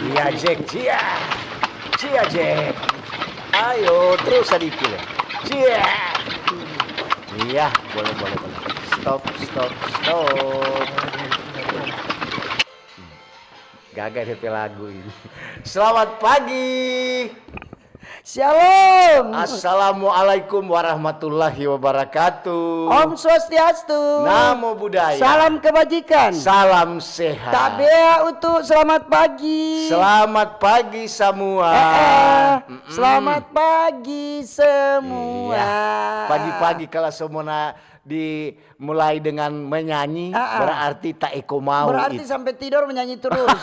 Iya Jack, cia. Cia Jack. Ayo terus sedikit ya. Cia. Iya, boleh. Stop. Gagal DP lagu ini. Selamat pagi. Shalom. Assalamualaikum warahmatullahi wabarakatuh. Om Swastiastu. Namo Buddhaya. Salam kebajikan. Salam sehat. Tabea untuk selamat pagi. Selamat pagi semua. Selamat pagi semua. Iya. Pagi-pagi kalau semua dimulai dengan menyanyi berarti tak eko mau. Berarti itu. sampai tidur menyanyi terus.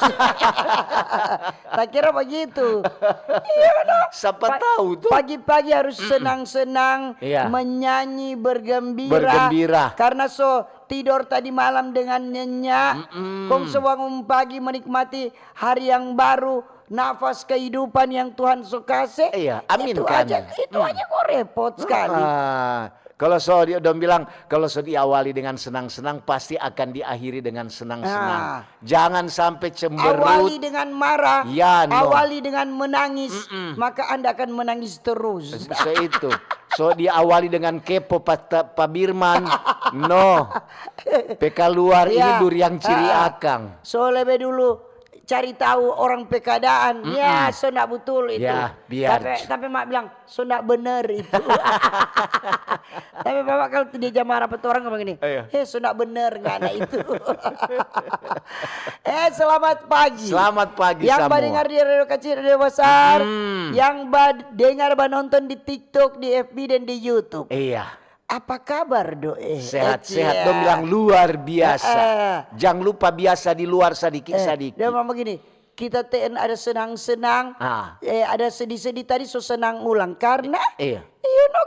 Tak kira begitu. Iya dah. Siapa tahu tuh. Pagi-pagi harus senang-senang, Iya. menyanyi, bergembira. Karena tidur tadi malam dengan nyenyak. Kong sebangun pagi menikmati hari yang baru. Nafas kehidupan yang Tuhan kasih. Iya, amin itu kan. Itu aja kok repot sekali. Kalau dia udah bilang kalau diawali dengan senang-senang pasti akan diakhiri dengan senang-senang. Jangan sampai cemberut. Awali dengan marah, Ya, no. awali dengan menangis, maka Anda akan menangis terus. Itu. Diawali dengan kepo Pak Birman. No. PK luar ini durian ciri akang. Lebih dulu cari tahu orang pekadaan. Ya, ndak betul itu. Ya, biar. Tapi mak bilang, ndak bener itu. Tapi bapak kalau dia jamah rapat orang ngomong gini. Ndak bener nggak ada itu. Selamat pagi. Selamat pagi yang semua. dengar di radio kecil, radio besar. Yang dengar nonton di TikTok, di FB dan di YouTube. Iya. Apa kabar doe? Sehat-sehat dong bilang luar biasa. Jangan lupa biasa di luar sedikit. Dia ngomong begini, kita TN ada senang-senang, ada sedih-sedih tadi senang ulang karena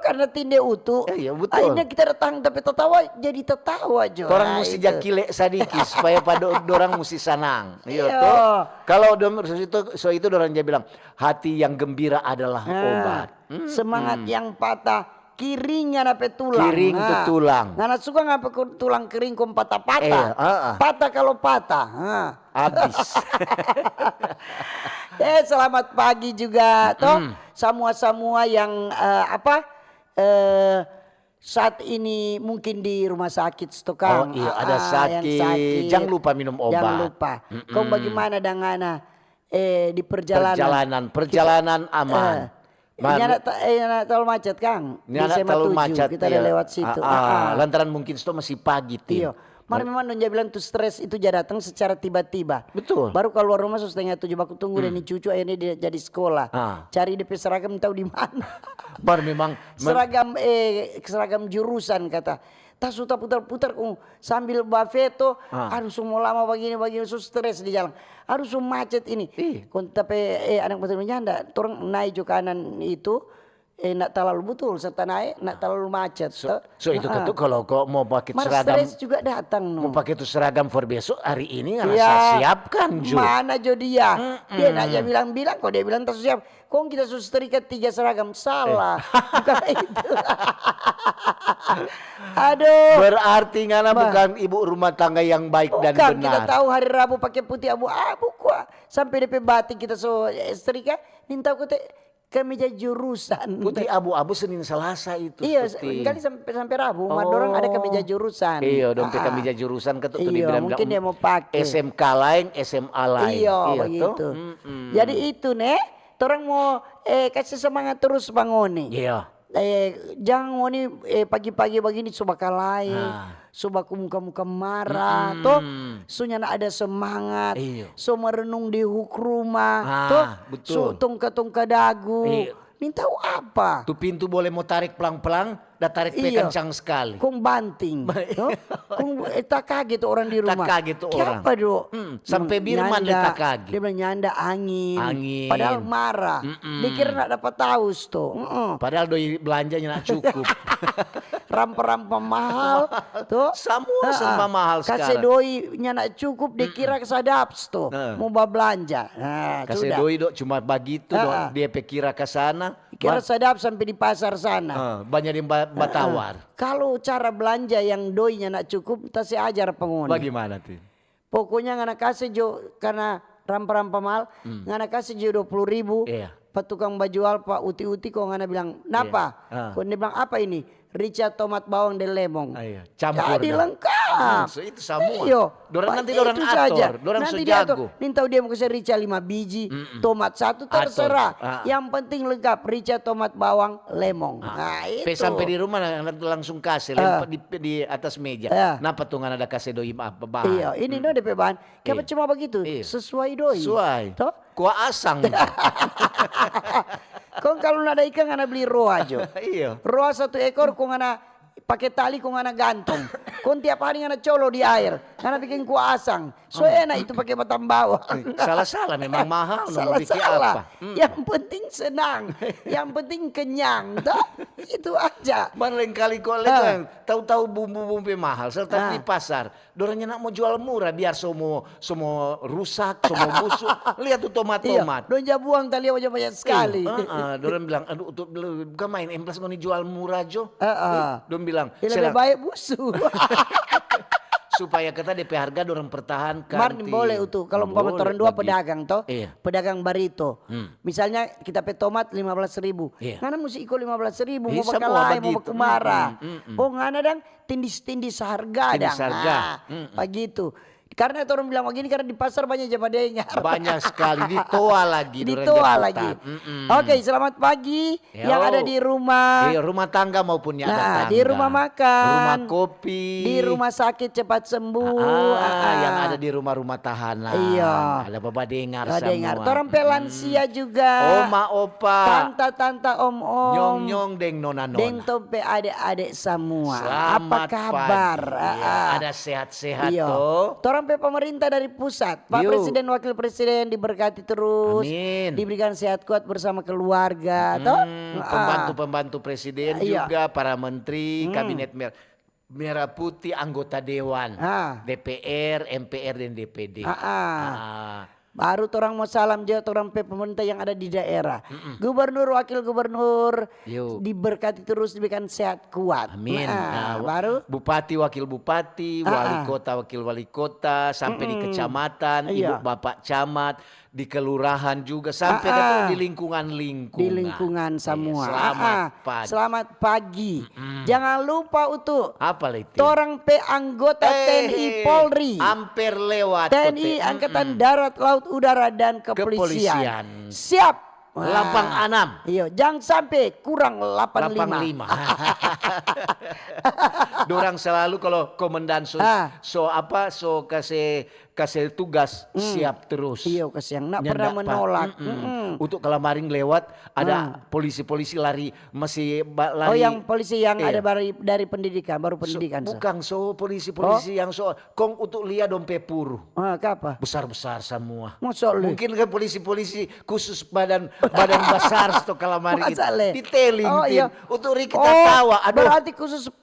karena tinde utuh. Iya betul. Akhirnya kita datang tapi tertawa jo. Orang mesti jakile sedikit supaya pada orang mesti senang. Iya toh. Kalau itu orang dia bilang hati yang gembira adalah obat. Semangat yang patah kiringnya nape tulang. Kiring tuh tulang. Ngana suka ngapa tulang kering kom patah-patah. Patah kalau patah. Habis. Selamat pagi juga toh semua yang saat ini mungkin di rumah sakit Stokang. Ada sakit. Jangan lupa minum obat. Jangan lupa. Kau bagaimana dengan di perjalanan? Perjalanan aman. Nyana terlalu macet Kang. Nyana terlalu macet. Kita ada lewat situ. Lantaran mungkin itu masih pagi. Iya. Memang dia bilang tuh stres itu jadi datang secara tiba-tiba. Betul. Baru keluar rumah setengah 7 baku tunggu dan cucu akhirnya dia jadi sekolah. Cari DP seragam tahu di mana. Memang seragam jurusan kata. Tak sudah putar-putar sambil bafeto. Harus semua lama begini stres di jalan. Harus macet ini. Tapi anak betul nyanda. Orang naik ke kanan itu. Nak terlalu betul serta naik nak terlalu macet. So itu kan tuh kalau kau mau pakai seragam. Stres juga datang. Mau pakai itu seragam for besok hari ini nggak saya siapkan Jo. Mana Jo dia? Dia nak bilang-bilang kok dia bilang tak siap. Kok kita terikat 3 seragam salah. Bukan itu. Aduh. Berarti ngana bukan ibu rumah tangga yang baik dan benar. Kita tahu hari Rabu pakai putih abu-abu kok. Sampai DP batik kita setrika. Minta aku kemeja jurusan. Putih abu-abu Senin Selasa itu. Iya, kali sampai Rabu. Orang ada kemeja jurusan. Iya, dompet kemeja jurusan ketuk tuh dibilang mungkin dia mau pakai. SMK lain, SMA lain. Iya, begitu. Jadi itu orang mau kasih semangat terus Bang Oni. Iya. Jangan Oni pagi-pagi begini coba lain. Coba muka-muka marah toh sunya ada semangat merenung di huk rumah toh tongka dagu minta apa tuh pintu boleh mau tarik pelang-pelang dah tarik kencang sekali kong banting kong tak kaget orang di rumah tak kaget orang apa do sampai Birman dia tak kaget dia bilang nyanda angin padahal marah dikira nak dapat taus tuh padahal doi belanjanya nak cukup rampa-rampa mahal tuh semua serba mahal sekarang kasih doi nak cukup dikira kesadaps tuh mau belanja kasih doi dok cuma begitu dok dia pikir ke sana kira sadap sampai di pasar sana banyak yang batawar kalau cara belanja yang doinya nak cukup tak saya ajar pengguna bagaimana tuh pokoknya anak kasih jo karena rampa-rampa mal, ngana kasih je 20.000. Iya. Pak tukang baju alpa uti-uti kok ngana bilang, "Napa?" Kok dia bilang, "Apa ini?" Rica tomat bawang dan lemong. Iya, campur Jadi dah. lengkap. So, itu semua. Iyo. Dorang Pak, nanti dorang itu atur, saja. dorang Nanti so dia atur. jago. Nih tahu dia mau kasih rica 5 biji, tomat 1 terserah. Yang penting lengkap, rica tomat bawang lemong. Nah, itu. Sampai di rumah langsung kasih di atas meja. Napa tuh nggak ada kasih doi apa bahan? Iya, ini no DP bahan. Kenapa cuma begitu? Sesuai doi. Sesuai. Toh? Kuah asang. Kau kalau nada ikan ngana beli roa aja. Iya. Roa 1 ekor kau ngana pakai tali kau ngana gantung. Kau tiap hari ngana colo di air. Ngana bikin kuah asang. So enak itu pakai batang bawang. Salah-salah memang mahal. Salah-salah. Yang penting senang. Yang penting kenyang. Toh? Itu aja. Lain kali kau lihat tahu-tahu bumbu-bumbu mahal serta di pasar. Dorangnya nak mau jual murah biar semua rusak, semua busuk. Lihat tuh tomat-tomat. Iya, donja buang tali aja banyak sekali. Dorang bilang, aduh untuk bukan main emplas mau dijual murah jo. Dorang bilang, lebih baik busuk. supaya kita DP harga dorang pertahankan. Kemarin boleh itu kalau umpama orang dua pedagang toh, pedagang barito. Misalnya kita pe tomat 15.000. Ngana mesti ikut 15.000 mau bakalai mau bakumara. Oh ngana dang tindis-tindis harga dang. Begitu. Karena orang bilang begini karena di pasar banyak jama dengar. Banyak sekali ditoa lagi. Ditoa lagi. Oke, selamat pagi yang ada di rumah. Di rumah tangga maupun yang ada tangga. Di rumah makan. Rumah kopi. Di rumah sakit cepat sembuh. Yang ada di rumah-rumah tahanan. Iya. Ada bapak dengar semua. Orang pelansia juga. Oma, opa. Tanta, om-om. Nyong-nyong, deng nona-nona. Deng tompe adik-adik semua. Selamat apa kabar? Ada sehat-sehat toh. Orang pemerintah dari pusat, Pak Presiden, Wakil Presiden diberkati terus, amin. Diberikan sehat kuat bersama keluarga, toh? Pembantu-pembantu presiden juga, para menteri, kabinet merah putih, anggota dewan, DPR, MPR dan DPD. Baru orang mau salam juga orang pemerintah yang ada di daerah. Gubernur, wakil gubernur diberkati terus diberikan sehat kuat. Amin. Baru bupati, wakil bupati, wali kota, wakil wali kota, sampai di kecamatan, ibu bapak camat, di kelurahan juga, sampai ke di lingkungan-lingkungan. Di lingkungan semua. Selamat pagi. Selamat pagi. Jangan lupa untuk apa itu? Torang pe anggota TNI Polri. Hampir lewat. TNI Angkatan Darat, Laut, Udara dan Kepolisian. Siap. 86. Iya, jangan sampai kurang 85. Dorang selalu kalau komandan so kasih tugas siap terus. Iya, kasih yang pernah menolak. Untuk kalau maring lewat ada polisi-polisi lari masih lari. Oh, yang polisi yang ada dari pendidikan, baru pendidikan. Bukan polisi-polisi yang kong untuk lihat dompe puru. Apa? Besar-besar semua. Mungkin kan polisi-polisi khusus badan besar sto kalamari diteling untuk kita tawa. Berarti khusus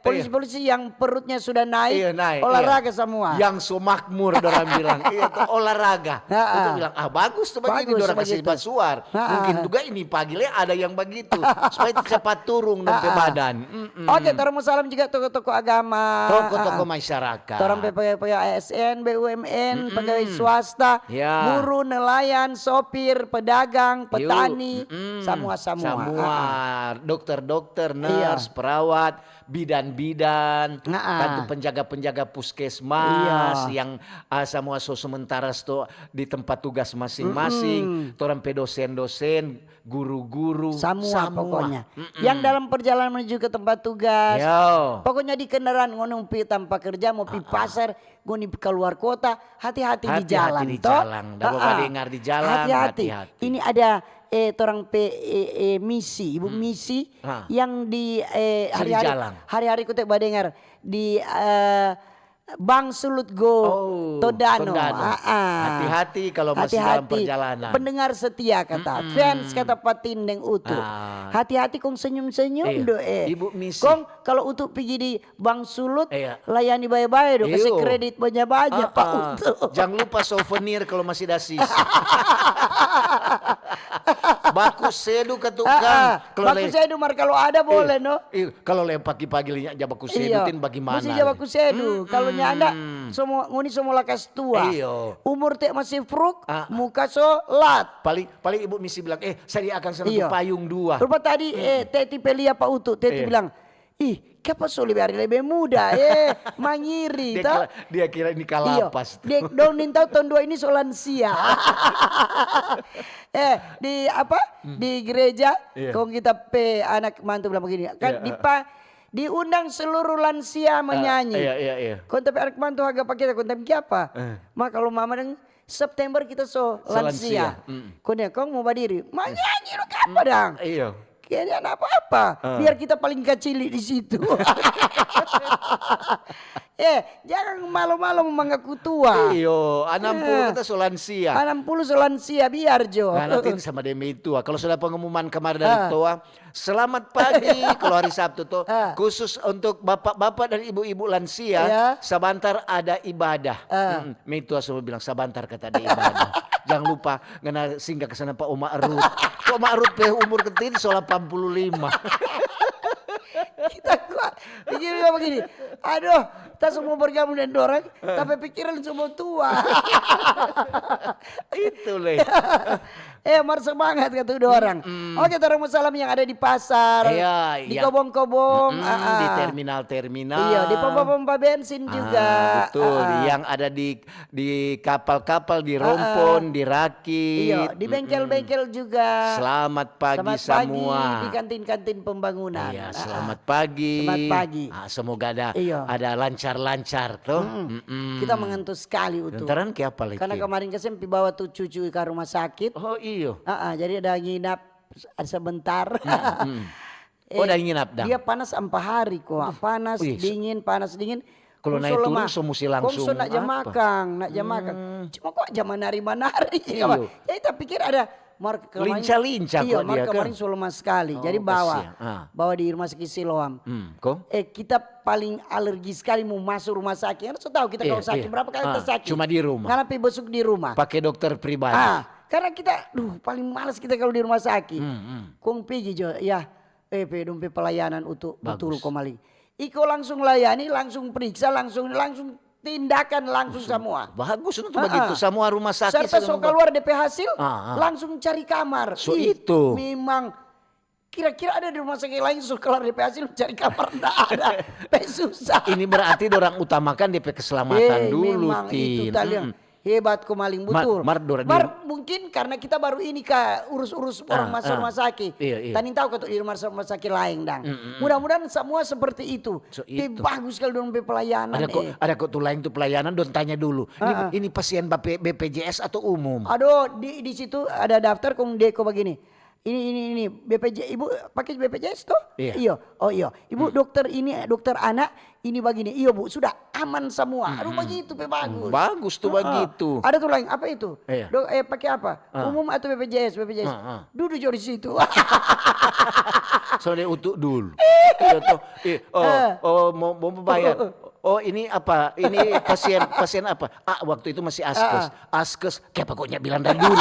polisi-polisi yang perutnya sudah naik, olahraga semua. Yang so makmur dorang bilang itu olahraga. Itu bilang bagus tuh begini dorang kasih basuar. Mungkin juga ini pagi ada yang begitu supaya cepat turun sampai badan. Oke, terima salam juga tokoh-tokoh agama, tokoh-tokoh masyarakat. Orang pegawai ASN, BUMN, pegawai swasta, buruh, nelayan, sopir, pedagang, petani, semua. Dokter-dokter, nurse, perawat, bidan-bidan, penjaga-penjaga puskesmas yang semua sementara di tempat tugas masing-masing, orang dosen-dosen, guru-guru, semua pokoknya. Yang dalam perjalanan menuju ke tempat tugas, pokoknya di kendaraan ngono pi tanpa kerja mau pi pasar, ngoni keluar kota, hati-hati di jalan. Dengar di jalan, hati-hati. Ini ada orang misi, ibu misi yang di hari-hari kutek badengar di Bang Sulut Tondano. Hati-hati kalau masih dalam perjalanan. Pendengar setia kata, fans kata Patindeng Utu. Hati-hati kong senyum-senyum Ibu misi. Kong kalau Utu pergi di Bang Sulut, layani baik-baik kasih kredit banyak-banyak Pak Utu. Jangan lupa souvenir kalau masih ada sisa. Baku sedu ketukang. Baku sedu mar kalau ada boleh no. Kalau le pagi-pagi linya aja baku sedu tin bagaimana? Mesti aja baku sedu. Kalau nyanda semua ngoni semua lakas tua. Umur teh masih fruk, muka solat. Paling ibu misi bilang, saya akan satu payung 2. Rupa tadi Teti Pelia Pak Utu, Teti bilang, ih, kenapa lebih muda, mangiri. Dia kira ini kalapas. Dong nintau tahun 2 ini solansia. Di apa? Di gereja, kalau kita anak mantu bilang begini, kan diundang seluruh lansia menyanyi. Kau tapi anak mantu agak pakai kau tapi apa? Mak kalau mama dan September kita lansia. Kau mau berdiri, menyanyi lo apa dang? Kayaknya apa-apa. Biar kita paling kecil di situ. Jangan malu-malu mengaku tua. 60 kita solansia. 60 solansia biar Jo. Nanti sama demi tua. Kalau sudah pengumuman kemarin dari tua, selamat pagi kalau hari Sabtu tuh khusus untuk bapak-bapak dan ibu-ibu lansia, sebentar ada ibadah. Mitua semua bilang sebentar kata ada ibadah. Jangan lupa ngana singgah ke sana Pak Oma Arut. Pak Oma Arut umur ketini soal 85. Kita kuat. Pikirnya begini. Aduh, kita semua bergabung dengan orang, tapi pikiran semua tua. Itu leh. Mar semangat kata udah orang. Oke, orang masalah yang ada di pasar, di kobong-kobong, di terminal-terminal. Iya, di pompa-pompa bensin juga. Betul, yang ada di kapal-kapal, di Rompon, di Rakit. Iya, di bengkel-bengkel juga. Selamat pagi semua. Di kantin-kantin pembangunan. Iya, selamat pagi. Selamat pagi. Semoga ada lancar-lancar tuh. Kita mengentu sekali itu. Lantaran ke apa lagi? Karena kemarin kesempi bawa tuh cucu ke rumah sakit. Oh iya. Jadi ada nginap sebentar. Udah nginap dah. Dia panas 4 hari kok. Panas dingin. Kalau naik turun mesti langsung. Kok nak jam makan, Cuma kok jam menari-menari. Jadi tak pikir ada lincah-lincah kok dia kemarin lemah sekali. Jadi bawa di rumah sakit Siloam. Kita paling alergi sekali mau masuk rumah sakit. Harus tahu kita kalau sakit berapa kali kita sakit. Cuma di rumah. Karena besok di rumah. Pakai dokter pribadi. Karena kita paling malas kita kalau di rumah sakit. Kong pergi jo ya. Dompe pelayanan betul kok maling. Iko langsung layani, langsung periksa, langsung tindakan langsung semua. Bagus untuk begitu semua rumah sakit. Serta keluar DP hasil, langsung cari kamar. Itu. Memang kira-kira ada di rumah sakit lain keluar DP hasil cari kamar enggak ada. Susah. Ini berarti orang utamakan DP keselamatan dulu. Memang itu talian. Hebat kok maling betul. Mungkin karena kita baru ini urus orang masuk rumah sakit. Tani tahu kok di rumah sakit lain dang. Mudah-mudahan semua seperti itu. Bagus kalau dong pelayanan. Ada kok tuh lain tuh pelayanan don tanya dulu. Ini pasien BPJS atau umum? Aduh di situ ada daftar kong deko begini. Ini BPJS, ibu pakai BPJS tuh? Iya. Oh iya. Ibu dokter anak ini begini. Iya bu, sudah aman semua. Aduh begitu bagus. Bagus tuh begitu. Ada tuh lain apa itu? Pakai apa? Umum atau BPJS? Duduk di situ. Soalnya untuk dulu. Mau bayar. Oh ini apa? Ini pasien apa? Waktu itu masih askes. Kayak pokoknya bilang dari dulu.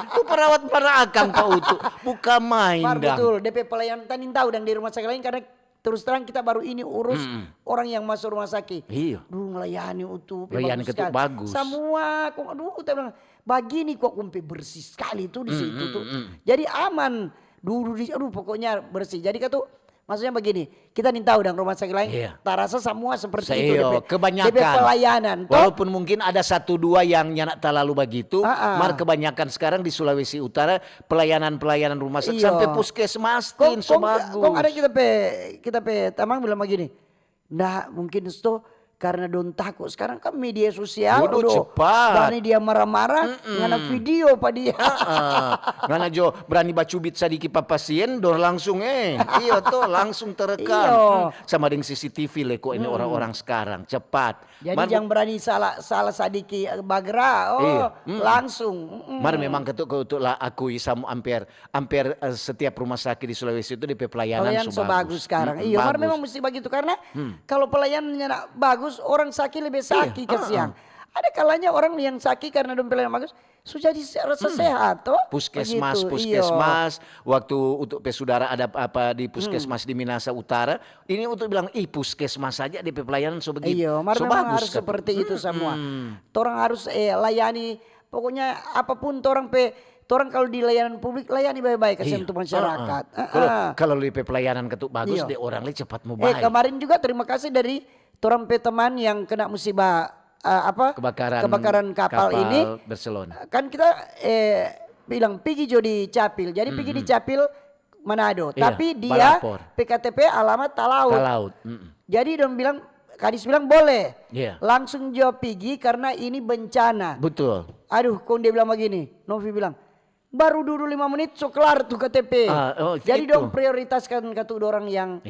Itu perawat para akang Pak Utu. Bukan main dah. Betul. DP pelayanan tadi tahu dan di rumah sakit lain karena terus terang kita baru ini urus orang yang masuk rumah sakit. Iya. Melayani utuh. Melayani ketuk bagus. Semua kok kita bilang begini kok bersih sekali tuh di situ tuh. Jadi aman. Pokoknya bersih. Jadi tuh maksudnya begini, kita nih tahu dan rumah sakit lain, tak rasa semua seperti itu. Kebanyakan. DP pelayanan. Walaupun mungkin ada 1-2 yang nyanak terlalu begitu, mar kebanyakan sekarang di Sulawesi Utara pelayanan rumah sakit sampai puskesmas so bagus. Kok ada kita tamang bilang begini, nah mungkin itu karena don takut sekarang kan media sosial cepat. Berani dia marah-marah ngana video pak dia. Ngana jo berani bacubit sadiki pa pasien don langsung iya tuh langsung terekam. Sama dengan CCTV leko ini orang-orang sekarang cepat. Jadi yang berani salah sadiki bagra langsung. Mar memang ketuk lah akui sama hampir setiap rumah sakit di Sulawesi itu di pelayanan bagus sekarang. Iya, mar memang mesti begitu karena kalau pelayanannya bagus orang sakit lebih sakit kasihan. Ada kalanya orang yang sakit karena dong pelayanan bagus sudah rasa sehat toh. Puskesmas, Begitu, waktu untuk saudara ada apa di puskesmas di Minahasa Utara, ini untuk bilang puskesmas saja di pelayanan begitu. Iya, memang harus seperti itu semua. Orang harus layani, pokoknya apapun orang kalau di layanan publik layani baik-baik kasih untuk masyarakat. Kalau di pelayanan ketuk bagus deh orang li cepat mau baik. Kemarin juga terima kasih dari orang teman yang kena musibah kebakaran kapal ini Barcelona. kan kita bilang pergi jo di Capil, jadi pergi di Capil Manado, tapi dia PKTP alamat Talaut. Jadi dong bilang Kadis bilang boleh, langsung jo pergi karena ini bencana. Betul. Aduh, kok dia bilang begini, Novi bilang baru dulu 5 menit so kelar tuh KTP. Jadi dong prioritaskan ke orang yang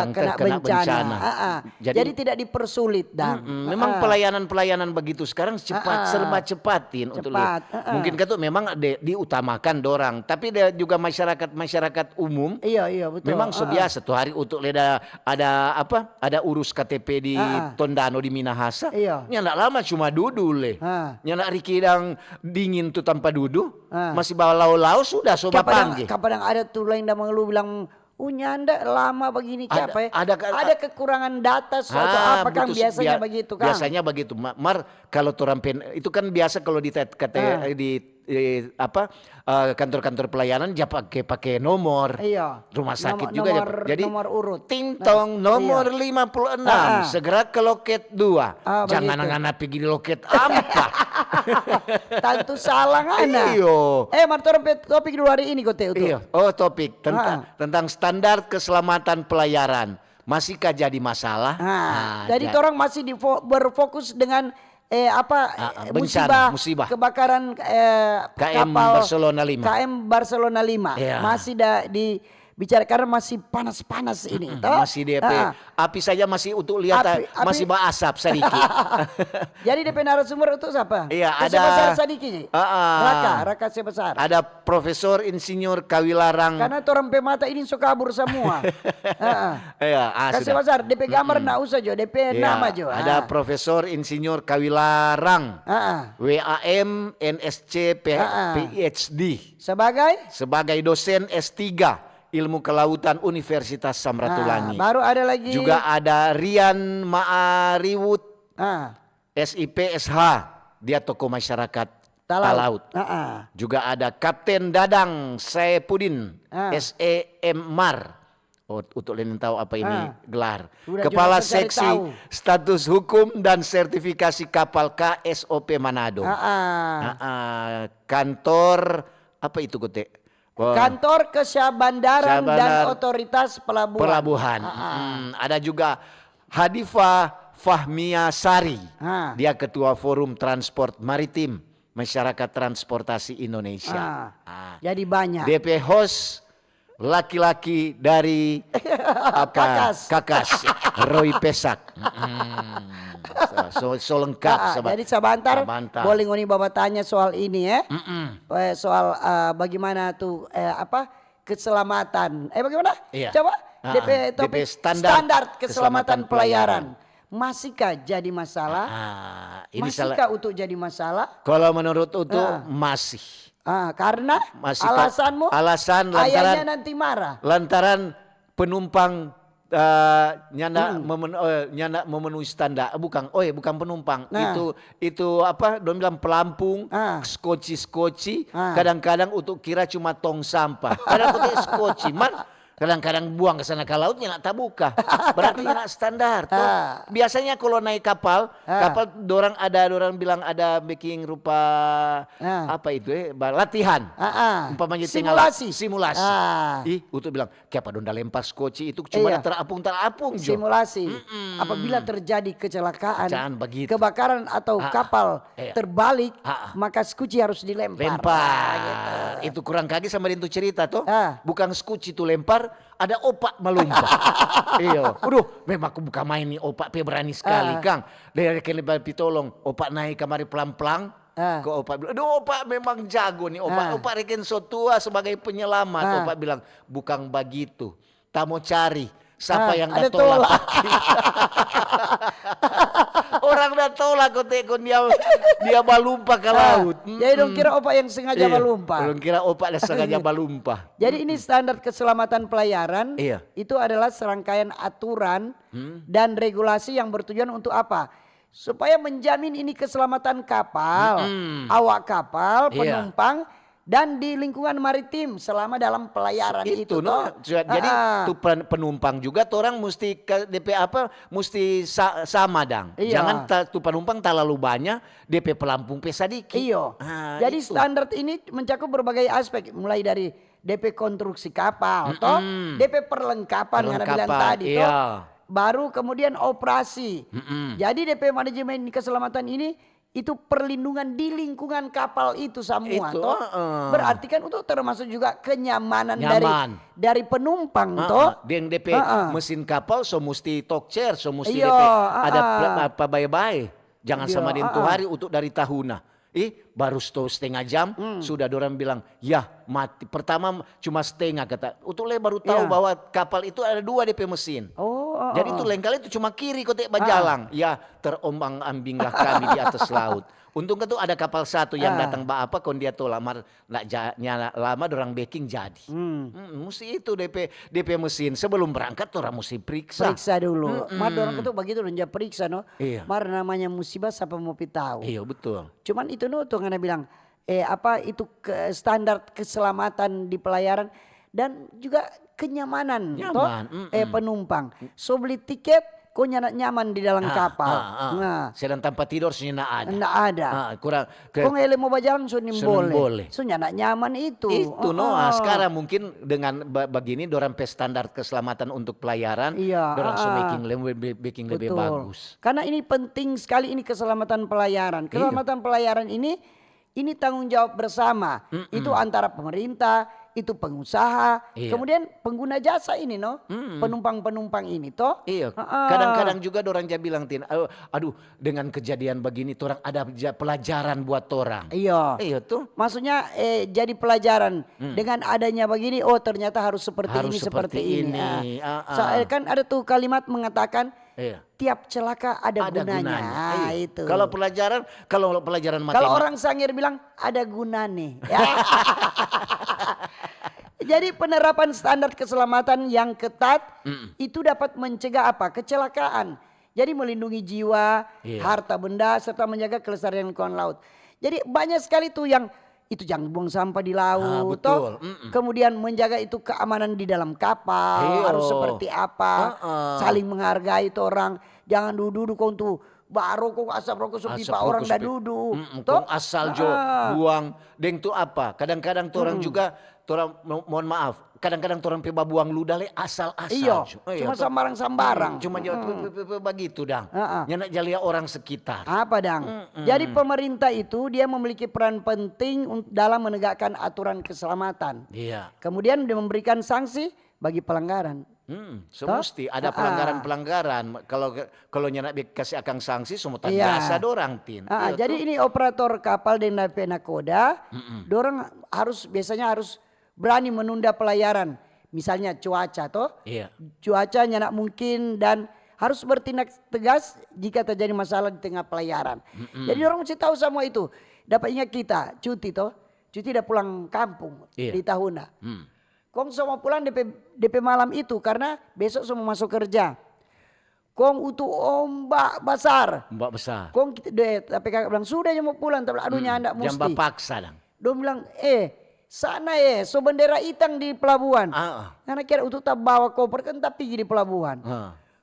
kena bencana. Jadi tidak dipersulit dan. Memang pelayanan begitu sekarang cepat serba cepatin untuk lihat. Mungkin katu memang diutamakan dorang, tapi juga masyarakat umum. Iya betul. Memang biasa tuh hari untuk ada urus KTP di Tondano di Minahasa. Nya ndak lama cuma duduk le. Nya nak rikidang dingin tuh tanpa duduk. Masih bawa lau-lau sudah sobat panggil. Kapan ada tuh lain dah mengeluh bilang nyanda lama begini ada kekurangan data atau apa kan biasanya begitu kan. Biasanya begitu. Kalau turampen itu kan biasa kalau di kantor-kantor pelayanan dia pakai nomor. Rumah sakit juga jadi nomor urut. Tintong nomor 56 segera ke loket 2. Jangan ngana pergi di loket 4. Tentu salah ngana. Martor topik dulu hari ini kote itu. Topik tentang standar keselamatan pelayaran. Masihkah jadi masalah? Jadi orang masih berfokus dengan musibah kebakaran KM kapal Barcelona 5. KM Barcelona 5. Masih bicara karena masih panas-panas ini. Masih DP. Api saja masih untuk lihat masih berasap sedikit. Jadi DP narasumber itu siapa? Ada Sebesar sedikit. Raka sebesar. Ada Profesor Insinyur Kawilarang. Karena orang pemata ini suka kabur semua. Kasih besar DP gambar nak usah jo, DP nama jo. Ada Profesor Insinyur Kawilarang. WAM NSC PhD. Sebagai dosen S3 Ilmu Kelautan Universitas Samratulangi. Baru ada lagi. Juga ada Rian Ma'ariwut SIP SH. Dia tokoh masyarakat Talaut. Juga ada Kapten Dadang Saipudin SEM Mar. Untuk kalian tahu apa ini gelar. Kepala Seksi Status Hukum dan Sertifikasi Kapal KSOP Manado. Kantor apa itu kote? Kantor Kesyahbandaran dan Otoritas Pelabuhan. Ada juga Hadifa Fahmia Sari. Dia Ketua Forum Transport Maritim Masyarakat Transportasi Indonesia. Jadi banyak. DP host laki-laki dari Kakas Roy Pesak. So lengkap. Jadi sebentar boleh ngoni bapak tanya soal ini ya. Soal bagaimana tuh keselamatan. Bagaimana? Coba DP topik standar keselamatan pelayaran. Masihkah jadi masalah? Masihkah untuk jadi masalah? Kalau menurut itu masih. Karena alasan ayahnya nanti marah. Lantaran penumpang nyana memenuhi standar, bukan penumpang. Itu apa? Don bilang pelampung, skoci. Kadang-kadang untuk kira cuma tong sampah. Kadang skoci kadang-kadang buang ke sana ke lautnya nak tabuka. Berarti nak standar tuh. Biasanya kalau naik kapal dorang bilang ada baking rupa apa itu latihan. Umpamanya simulasi. Untuk bilang siapa donda lempar skoci itu cuma terapung jo. Simulasi. Apabila terjadi kecelakaan, kebakaran atau kapal terbalik, maka skoci harus dilempar. Gitu. Itu kurang kaget sama itu cerita tuh. Bukan skoci itu lempar, ada opak melompat. Memang aku buka main nih opak berani sekali Kang. Dari kelebat pitolong, opak naik kamari pelan-pelan. Ke opak bilang, opak memang jago nih opak reken so tua sebagai penyelamat. Opak bilang, bukan begitu. Tak mau cari siapa yang gak tolak. Orang dah tolak kon dia balumpa ke laut. Jadi dong kira opak yang sengaja balumpa. Dong kira opak yang sengaja balumpa. Jadi ini standar keselamatan pelayaran. Iya. Itu adalah serangkaian aturan dan regulasi yang bertujuan untuk apa? Supaya menjamin ini keselamatan kapal, awak kapal, penumpang. Dan di lingkungan maritim selama dalam pelayaran itu no. Jadi tuh penumpang juga tuh orang mesti DP apa mesti sama dang. Iya. Jangan tuh penumpang terlalu banyak, DP pelampung sedikit. Iyo. Jadi itu. Standar ini mencakup berbagai aspek mulai dari DP konstruksi kapal toh, DP perlengkapan yang bilang tadi toh. Baru kemudian operasi. Jadi DP manajemen keselamatan ini itu perlindungan di lingkungan kapal itu semua toh. Berarti kan itu termasuk juga kenyamanan dari penumpang toh. Yang DP mesin kapal so mesti talk chair, so mesti DP ada apa baik-baik. Jangan sama dentu hari untuk dari tahuna. Baru setengah jam sudah dorang bilang ya mati. Pertama cuma setengah kata. Untuk baru tahu bahwa kapal itu ada 2 DP mesin. Jadi itu lain kali itu cuma kiri kotek bajalang. Ya terombang-ambinglah kami di atas laut. Untung itu ada kapal satu yang datang apa kon dia tuh lama nyala lama dorang backing jadi. Mesti itu DP mesin sebelum berangkat orang mesti periksa. Periksa dulu. Mar dorang itu begitu dia periksa no. Iya. Mar namanya musibah siapa mau tahu. Iya betul. Cuman itu no tuh ngana bilang apa itu standar keselamatan di pelayaran dan juga kenyamanan toh penumpang. So beli tiket kok nyaman di dalam kapal. Nah, sedang tanpa tidur senyap ada. Nggak ada. Kurang. Kok ngele mau bajalan boleh. So nyaman itu. Itu sekarang mungkin dengan begini dorang standar keselamatan untuk pelayaran. Dorang making lebih bagus. Karena ini penting sekali ini keselamatan pelayaran. Keselamatan pelayaran ini tanggung jawab bersama. Itu antara pemerintah, itu pengusaha, kemudian pengguna jasa ini no, penumpang-penumpang ini toh. Iya. Kadang-kadang juga orang dia bilang aduh dengan kejadian begini orang ada pelajaran buat orang. Iya. Iya tuh. Maksudnya jadi pelajaran dengan adanya begini. Oh ternyata harus seperti ini. Kan ada tuh kalimat mengatakan. Tiap celaka ada gunanya. Itu. Kalau pelajaran matematika. Kalau orang sangir bilang ada gunanya. Ya. Jadi penerapan standar keselamatan yang ketat itu dapat mencegah apa? Kecelakaan. Jadi melindungi jiwa, harta benda serta menjaga kelestarian lingkungan laut. Jadi banyak sekali tuh yang itu jangan buang sampah di laut, toh. Kemudian menjaga itu keamanan di dalam kapal harus seperti apa, saling menghargai itu orang, jangan duduk untuk baru kok asap rokok pipa orang dah duduk, toh asal jo buang, deng tu apa? Kadang-kadang tuh orang juga, mohon maaf, kadang-kadang orang pipa buang ludah le asal-asal. Iya, cuma sambarang-sambarang. Cuma begitu dang. Nyanak jalia orang sekitar. Apa dang? Jadi pemerintah itu dia memiliki peran penting dalam menegakkan aturan keselamatan. Iya. Kemudian dia memberikan sanksi bagi pelanggaran. Semesti ada pelanggaran. Kalau nyanak kasih akan sanksi semua biasa dorang tin. Jadi ini operator kapal dan nakoda, dorang biasanya harus berani menunda pelayaran. Misalnya cuaca toh. Cuaca nyanak mungkin dan harus bertindak tegas jika terjadi masalah di tengah pelayaran. Jadi orang mesti tahu semua itu. Dapat ingat kita cuti toh. Cuti dah pulang kampung di tahuna. Kong semua pulang DP malam itu karena besok semua masuk kerja. Kong utuh ombak besar. Kong tapi kakak bilang sudah mau pulang. Tapi aduhnya anda mesti. Jangan paksa dong. Dia bilang sana so bendera hitam di pelabuhan. Karena kira untuk tak bawa koper kan tak pergi di pelabuhan.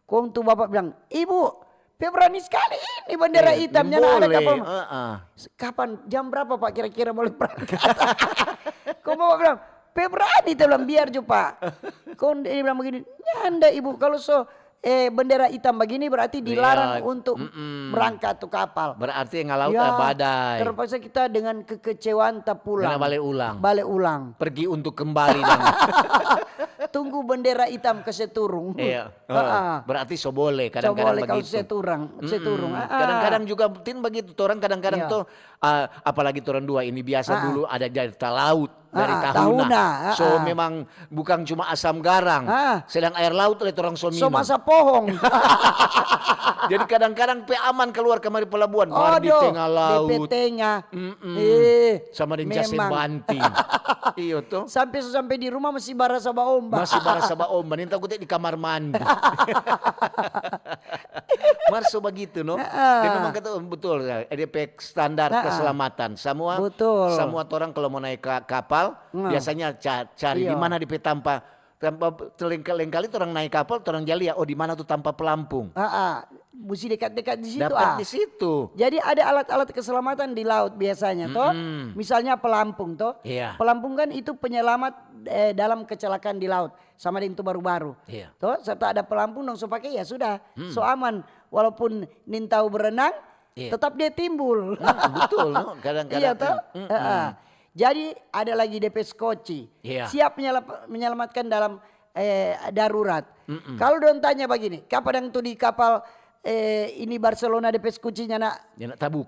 Kong tuh bapak bilang, ibu berani sekali ini bendera hitamnya ada kapal. Kapan jam berapa pak kira-kira boleh berangkat? Kong bapak bilang, berani dia bilang biar jo pak. Kong dia bilang begini, nyanda ibu kalau bendera hitam begini berarti dilarang untuk berangkat tuh kapal. Berarti ngalaut badai. Terpaksa kita dengan kekecewaan tak pulang. Balik ulang. Pergi untuk kembali. Tunggu bendera hitam ke Seturung. Berarti so boleh kadang-kadang begitu. Kalau Seturung. Kadang-kadang juga begitu orang kadang-kadang tuh apalagi turun dua ini biasa dulu ada jatah laut dari tahuna. tahuna. So memang bukan cuma asam garang, sedang air laut oleh orang so minum. So masa pohong. Jadi kadang-kadang aman keluar kemari pelabuhan, mar di tengah laut. Di tengah. Sama dengan jase banting. Iyo tuh. Sampai di rumah masih barasa baombak. Masih barasa baombak. Ninta aku di kamar mandi. Marso begitu no. Dia memang kata betul EDP standar keselamatan. Semua orang kalau mau naik kapal biasanya cari di mana di tanpa kali orang naik kapal orang jali ya di mana tuh tanpa pelampung. Mesti dekat-dekat di situ. Dapat di situ. Jadi ada alat-alat keselamatan di laut biasanya toh. Misalnya pelampung toh. Pelampung kan itu penyelamat dalam kecelakaan di laut sama dengan itu baru-baru. Toh serta ada pelampung dong so pakai ya sudah. So aman walaupun nintau berenang tetap dia timbul. Betul no kadang-kadang. Iya toh. Jadi ada lagi DP skoci. Siap menyelamatkan dalam darurat. Kalau don tanya begini, kapan yang tuh di kapal ini Barcelona DP skocinya nak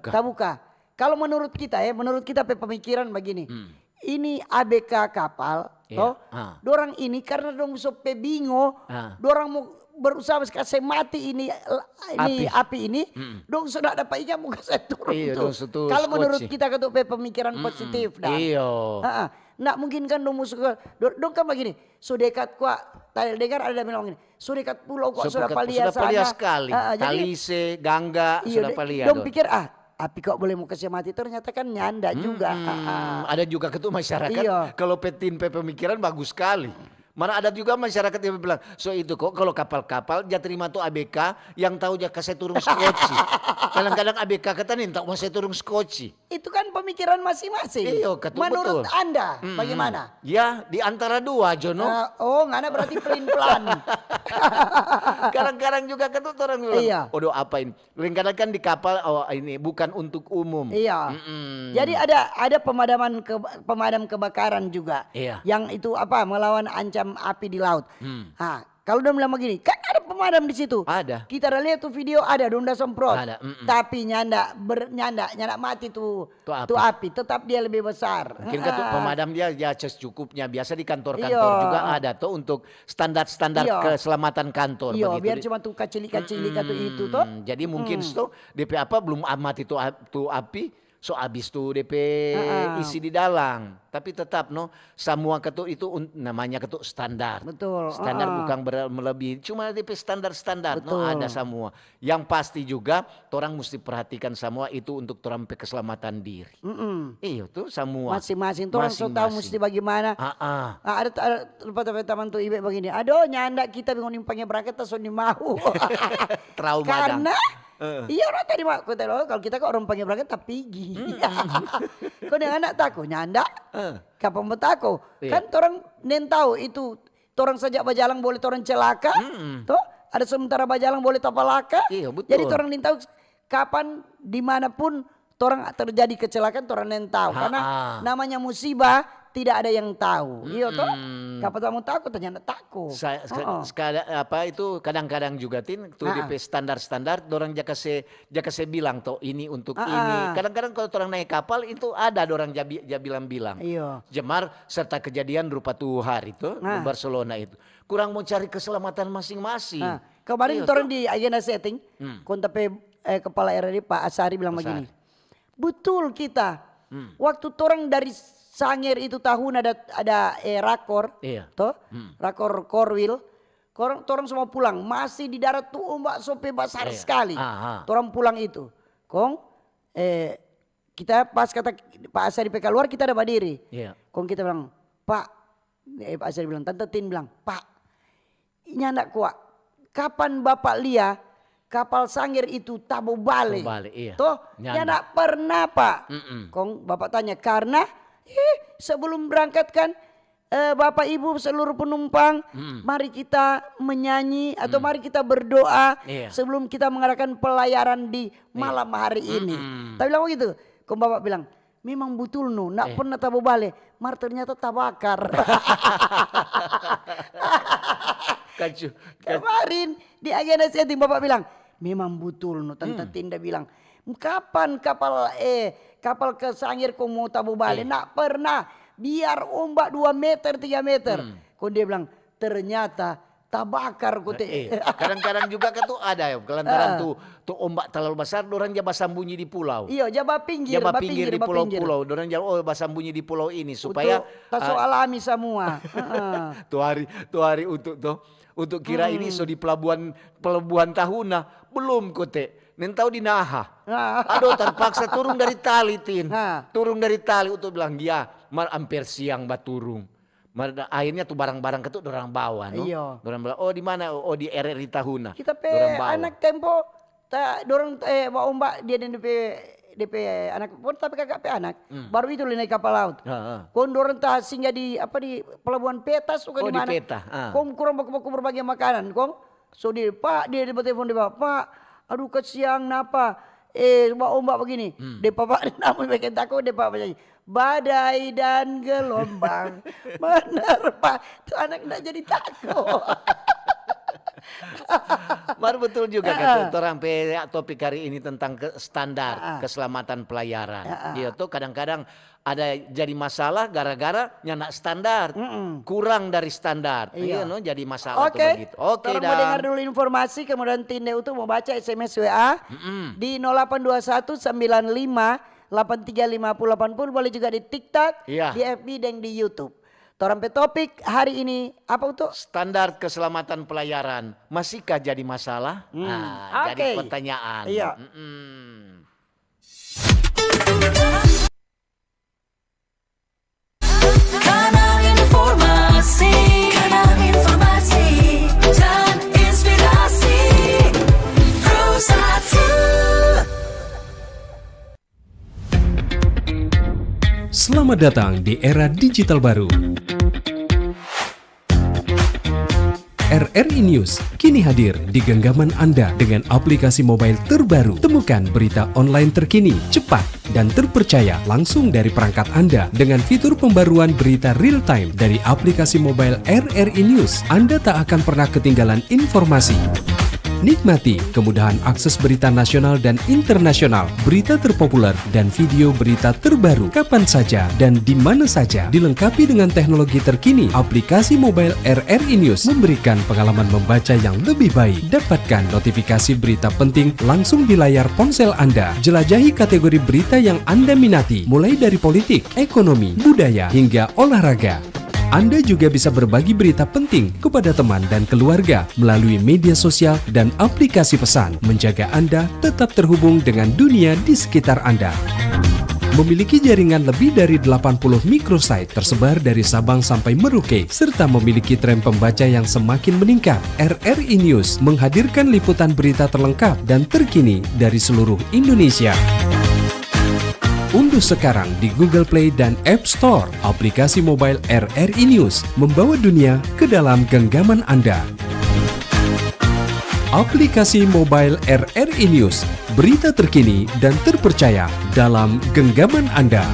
tabuka. Kalau menurut kita pemikiran begini. Ini ABK kapal, toh. Dorang ini karena dong sope bingo, dorang mau berusaha kasih mati ini api ini, dong sudah dapat ikan muka saya turun. Kalau menurut kita ketuk pemikiran positif dah. Nak mungkin kan dong musuh, dong kan begini, so dekat kuat, tadi dengar ada bilang begini, so dekat pulau kok sudah palia sana. Sudah sekali, Talise, Gangga, sudah palia. Dong pikir api kok boleh mau kasih mati, ternyata kan nyanda juga. Ada juga ketua masyarakat, kalau pemikiran bagus sekali. Mana ada juga masyarakat yang bilang, so itu kok kalau kapal-kapal dia terima tuh ABK yang tahu dia kasih turun skoci. Kadang-kadang ABK kata nih tak mau saya turun skoci. Itu kan pemikiran masing-masing. Menurut betul. Anda bagaimana? Ya di antara dua Jono. Ngana berarti pelin-pelan. Kadang-kadang juga ketua orang bilang, odo apa ini? Kadang-kadang kan di kapal ini bukan untuk umum. Jadi ada pemadam kebakaran juga. Yang itu melawan ancaman api di laut. Kalau udah bilang begini, kan ada pemadam di situ. Ada. Kita udah lihat tuh video ada, udah semprot. Ada. Tapi nyanda mati tuh api. Tetap dia lebih besar. Mungkin tuh pemadam dia ya secukupnya. Biasa di kantor-kantor juga ada tuh untuk standar-standar keselamatan kantor. Iya, biar cuma tuh kacili-kacili itu tuh. Jadi mungkin tuh DP belum mati tuh api. So abis tuh DP isi di dalam, tapi tetap semua ketuk itu namanya ketuk standar. Betul. Standar bukan melebihi, cuma DP standar ada semua. Yang pasti juga, orang mesti perhatikan semua itu untuk orang keselamatan diri. Iya tuh semua. Masing-masing orang so tahu mesti bagaimana. Ada teman tuh ibe begini, aduh nyanda kita bingung nimpangnya berangkat so ni mau. Trauma. Karena iya orang tadi kalau kita kok orang panggil berangkat tapi pergi. Kau dengan anak takut nyanda. Kapan betako? Kan orang nen tahu itu orang saja bajalang boleh orang celaka. Toh ada sementara bajalang boleh tapalaka. Jadi orang nen tahu kapan dimanapun orang terjadi kecelakaan orang nen tahu. Karena namanya musibah tidak ada yang tahu. Iya toh? Kapan kamu takut ternyata takut. Kadang-kadang juga tuh DP standar-standar orang jaka se bilang toh ini untuk ini. Kadang-kadang kalau orang naik kapal itu ada orang bilang-bilang. Jemar serta kejadian rupa tuh hari itu di Barcelona itu. Kurang mau cari keselamatan masing-masing. Kemarin orang di agenda setting, kontape kepala RRI Pak Asari bilang begini. Betul kita. Waktu orang dari Sangir itu tahun ada rakor, toh rakor Korwil, orang semua pulang, masih di darat tuh ombak sope besar sekali, orang pulang itu, kita pas kata Pak Asari PK luar kita ada berdiri, kita bilang Pak, Pak Asari bilang Tante Tin bilang Pak, ini anak kuat, kapan Bapak lihat kapal Sangir itu tabo balik, toh, nyanda pernah Pak, Bapak tanya karena sebelum berangkat kan Bapak Ibu seluruh penumpang mari kita menyanyi atau mari kita berdoa sebelum kita mengadakan pelayaran di malam hari ini. Tapi bilang begitu, Bapak bilang memang betul nak pernah tabu balik, mar ternyata tabakar. Kemarin di agenda setting Bapak bilang memang betul Tante Tinda bilang kapan kapal ke Sangir kau mau tabu balik. Nak pernah. Biar ombak 2 meter 3 meter. Kau dia bilang ternyata tabakar kote. Kadang-kadang juga kan tuh ada ya, kelantaran tuh ombak terlalu besar, dorang jaba sembunyi di pulau. Iya, jaba pinggir di pulau-pulau. Dorang jaba sembunyi di pulau ini supaya taso alami semua. tuh hari untuk kira ini so di pelabuhan Tahuna belum kote. Nentau di Naha. Aduh terpaksa turun dari tali Tin. Turun dari tali untuk bilang dia hampir siang baturung. Akhirnya tuh barang-barang ketuk dorang bawa no. Iya. Dorang bilang oh di mana? Oh di RRI Tahuna. Kita anak tempo dorang ombak dia dan DP anak pun tapi kakak anak. Baru itu naik kapal laut. Kon dorang singgah di pelabuhan Petas suka di mana? Di Peta. Kom kurang baku berbagi makanan kom. So dia dia telepon dia Pak, aduh kesiang napa? Ombak begini. Dia Bapak namun bikin takut dia Pak penyanyi. Badai dan gelombang menerpa. Tuh anak enggak jadi takut. Baru betul juga kan orang topik hari ini tentang standar keselamatan pelayaran. Dia tuh kadang-kadang ada jadi masalah gara-gara nyanak standar, kurang dari standar. Iya, no, jadi masalah tuh begitu. Oke, mau dengar dulu informasi kemudian Tinde itu mau baca SMS WA di 0821 95 835080 boleh juga di TikTok, di FB dan di YouTube. Torampe topik hari ini apa untuk standar keselamatan pelayaran masihkah jadi masalah? Jadi pertanyaan. Iya. Kanal informasi dan inspirasi Pro1. Selamat datang di era digital baru. RRI News kini hadir di genggaman Anda dengan aplikasi mobile terbaru. Temukan berita online terkini, cepat, dan terpercaya langsung dari perangkat Anda dengan fitur pembaruan berita real time dari aplikasi mobile RRI News. Anda tak akan pernah ketinggalan informasi. Nikmati kemudahan akses berita nasional dan internasional, berita terpopuler, dan video berita terbaru kapan saja dan di mana saja. Dilengkapi dengan teknologi terkini, aplikasi mobile RRI News memberikan pengalaman membaca yang lebih baik. Dapatkan notifikasi berita penting langsung di layar ponsel Anda. Jelajahi kategori berita yang Anda minati, mulai dari politik, ekonomi, budaya, hingga olahraga. Anda juga bisa berbagi berita penting kepada teman dan keluarga melalui media sosial dan aplikasi pesan, menjaga Anda tetap terhubung dengan dunia di sekitar Anda. Memiliki jaringan lebih dari 80 microsite tersebar dari Sabang sampai Merauke, serta memiliki tren pembaca yang semakin meningkat. RRI News menghadirkan liputan berita terlengkap dan terkini dari seluruh Indonesia. Unduh sekarang di Google Play dan App Store aplikasi mobile RRI News, membawa dunia ke dalam genggaman Anda. Aplikasi mobile RRI News, berita terkini dan terpercaya dalam genggaman Anda.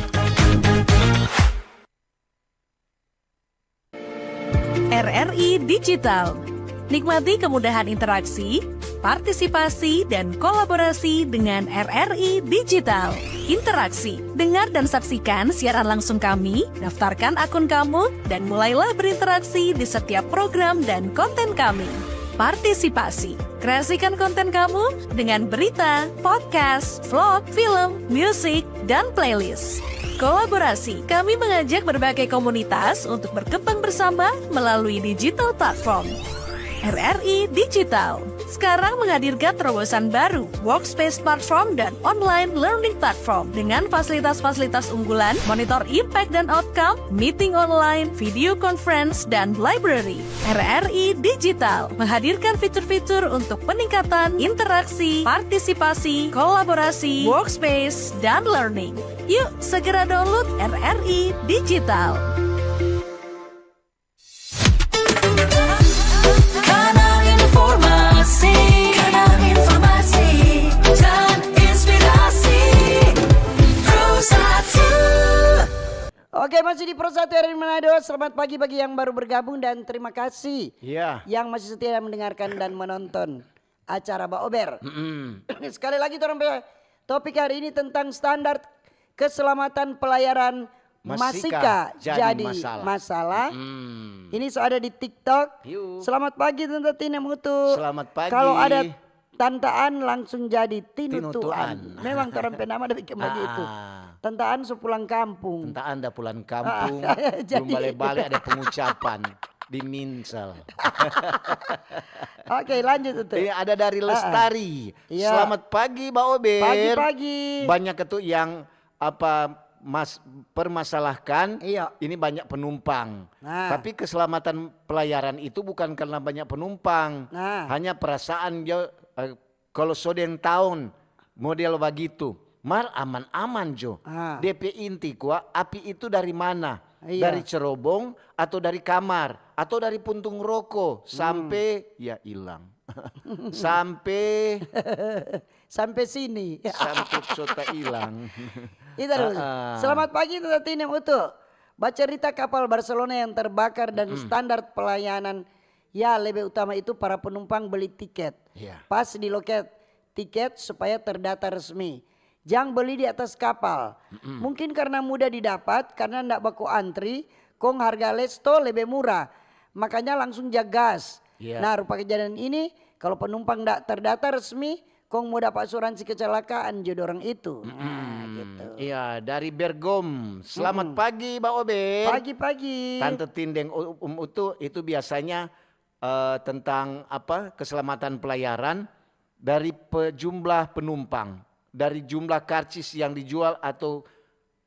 RRI Digital. Nikmati kemudahan interaksi, partisipasi, dan kolaborasi dengan RRI Digital. Interaksi, dengar dan saksikan siaran langsung kami, daftarkan akun kamu, dan mulailah berinteraksi di setiap program dan konten kami. Partisipasi, kreasikan konten kamu dengan berita, podcast, vlog, film, musik, dan playlist. Kolaborasi, kami mengajak berbagai komunitas untuk berkembang bersama melalui digital platform. RRI Digital sekarang menghadirkan terobosan baru, workspace platform dan online learning platform dengan fasilitas-fasilitas unggulan, monitor impact dan outcome, meeting online, video conference, dan library. RRI Digital menghadirkan fitur-fitur untuk peningkatan interaksi, partisipasi, kolaborasi, workspace, dan learning. Yuk segera download RRI Digital. Kanal informasi dan inspirasi Pro1. Oke, masih di Pro1 RRI Manado. Selamat pagi bagi yang baru bergabung dan terima kasih yang masih setia mendengarkan dan menonton acara Ba Ober. Sekali lagi topik hari ini tentang standar keselamatan pelayaran Masika jadi masalah. Ini ada di TikTok. Selamat pagi Tante Tine Mutu. Selamat pagi. Kalau ada tantaan langsung jadi tinutuan. Memang orang penama ada bikin begitu. Tantaan sepulang kampung. Tantaan dah pulang kampung. Belum balik-balik ada pengucapan di Minsel. Oke, lanjut itu. Ada dari Lestari. Selamat pagi Mbak Ober. Pagi-pagi. Banyak itu yang permasalahkan ini banyak penumpang. Tapi keselamatan pelayaran itu bukan karena banyak penumpang. Hanya perasaan kalau sodeng tahun model begitu. Mar aman-aman Jo. DP inti kuah api itu dari mana? Dari cerobong atau dari kamar atau dari puntung rokok sampai ya hilang. sampai sini. Sampai sota hilang. Selamat pagi Tante Tine Mutu. Baca cerita kapal Barcelona yang terbakar dan standar pelayanan ya lebih utama itu para penumpang beli tiket. Pas di loket tiket supaya terdata resmi. Jangan beli di atas kapal. Mungkin karena mudah didapat, karena ndak baku antri, kong harga lesto lebih murah. Makanya langsung jagas. Nah rupa kejadian ini kalau penumpang ndak terdata resmi, kong mau dapat asuransi kecelakaan jodoh orang itu. Gitu. Iya, dari Bergom. Selamat pagi Mbak Ober. Pagi-pagi. Tante Tindeng itu biasanya tentang keselamatan pelayaran dari jumlah penumpang, dari jumlah karcis yang dijual atau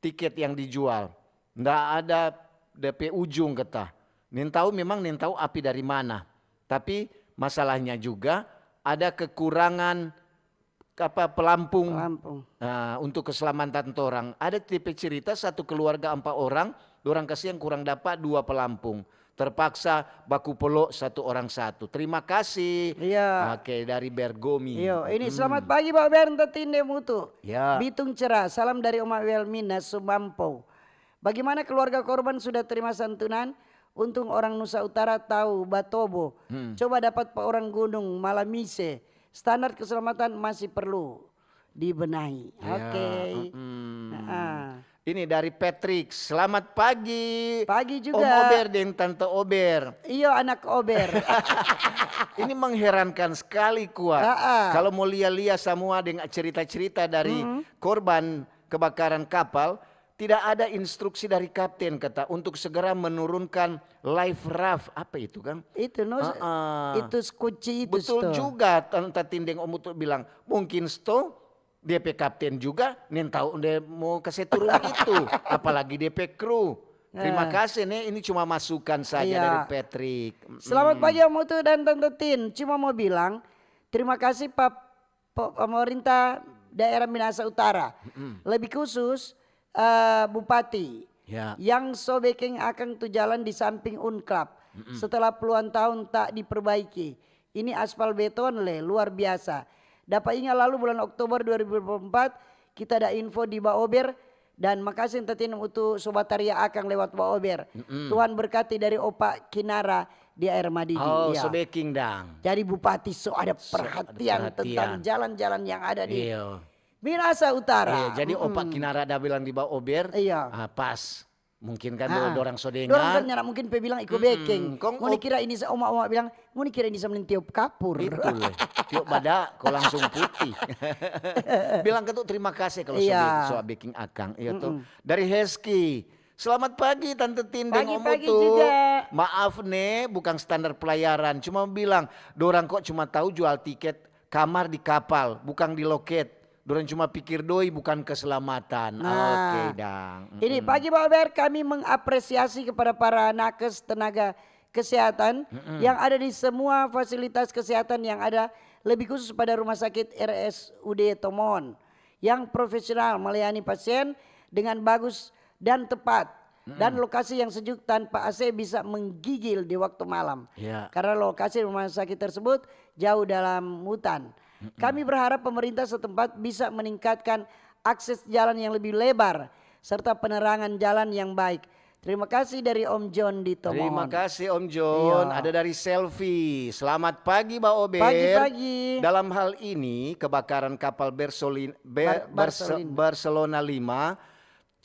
tiket yang dijual. Nggak ada DP ujung kata. Nintau memang nintau api dari mana. Tapi masalahnya juga ada kekurangan pelampung. Untuk keselamatan orang. Ada tipe cerita satu keluarga 4 orang, orang kasih yang kurang dapat 2 pelampung. Terpaksa baku peluk 1 orang 1. Terima kasih. Oke, dari Bergomi. Ini selamat pagi Pak Bernta Tinde Mutu. Ya. Bitung cerah, salam dari Oma Welmina Sumampo. Bagaimana keluarga korban sudah terima santunan? Untung orang Nusa Utara tahu Batobo. Coba dapat Pak orang Gunung Malamise. Standar keselamatan masih perlu dibenahi. Oke. Ini dari Patrick. Selamat pagi. Pagi juga. Om Ober dan Tante Ober. Iya anak Ober. Ini mengherankan sekali kuat. Kalau mau lihat-lihat semua dengan cerita-cerita dari korban kebakaran kapal. Tidak ada instruksi dari kapten kata untuk segera menurunkan life raft. Apa itu kan? Itu itu kunci itu. Betul juga Tante Tindeng Om Utu bilang. Mungkin DP kapten juga tahu mau kasih turun itu. Apalagi DP kru. Terima kasih nih, ini cuma masukan saja dari Patrick. Selamat pagi Om Utu dan Tante Tin. Cuma mau bilang terima kasih Pak pemerintah daerah Minahasa Utara. Lebih khusus Bupati yang sobeking akan tuh jalan di samping Unclub setelah puluhan tahun tak diperbaiki. Ini aspal beton luar biasa. Dapat ingat lalu bulan Oktober 2024 kita ada info di Baober dan makasih Tatin untuk Sobat Arya Akang lewat Baober. Tuhan berkati dari Opa Kinara di Air Madidi. Sobeking dang. Jadi Bupati ada perhatian tentang jalan-jalan yang ada di Minahasa Utara. Jadi Opak Kinara dah bilang di bawah Ober. Pas. Mungkin kan orang sodengan. Dorang kan mungkin bilang ikut baking. Ngoni kira ini oma-oma bilang, ngoni kira ini sama tiup kapur. Itu tiup badak kok langsung putih. Bilang ke tuh terima kasih kalau soal baking Akang. Iya tuh. Dari Hesky. Selamat pagi Tante Tindeng Om Utu. Maaf nih bukan standar pelayaran. Cuma bilang, dorang kok cuma tahu jual tiket kamar di kapal, bukan di loket. Dorang cuma pikir doi bukan keselamatan. Oke dang. Ini pagi Pak Ber, kami mengapresiasi kepada para nakes tenaga kesehatan yang ada di semua fasilitas kesehatan yang ada, lebih khusus pada rumah sakit RSUD Tomon yang profesional melayani pasien dengan bagus dan tepat dan lokasi yang sejuk tanpa AC bisa menggigil di waktu malam. Karena lokasi rumah sakit tersebut jauh dalam hutan. Kami berharap pemerintah setempat bisa meningkatkan akses jalan yang lebih lebar serta penerangan jalan yang baik. Terima kasih dari Om John di Tomon. Terima kasih Om John. Ada dari Selfie. Selamat pagi Mbak Ober. Pagi-pagi. Dalam hal ini kebakaran kapal Barcelona 5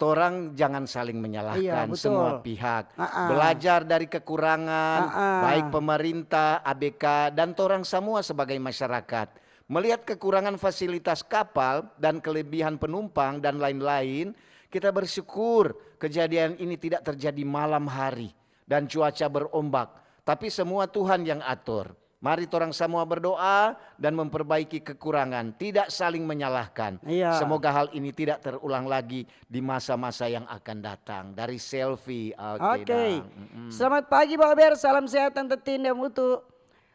torang jangan saling menyalahkan betul. semua pihak. Belajar dari kekurangan baik pemerintah, ABK dan torang semua sebagai masyarakat. Melihat kekurangan fasilitas kapal dan kelebihan penumpang dan lain-lain, kita bersyukur kejadian ini tidak terjadi malam hari dan cuaca berombak. Tapi semua Tuhan yang atur. Mari torang semua berdoa dan memperbaiki kekurangan, tidak saling menyalahkan. Semoga hal ini tidak terulang lagi di masa-masa yang akan datang. Dari selfie. Oke. Selamat pagi Pak Ober, salam sehat Tante Tin dan Mutu.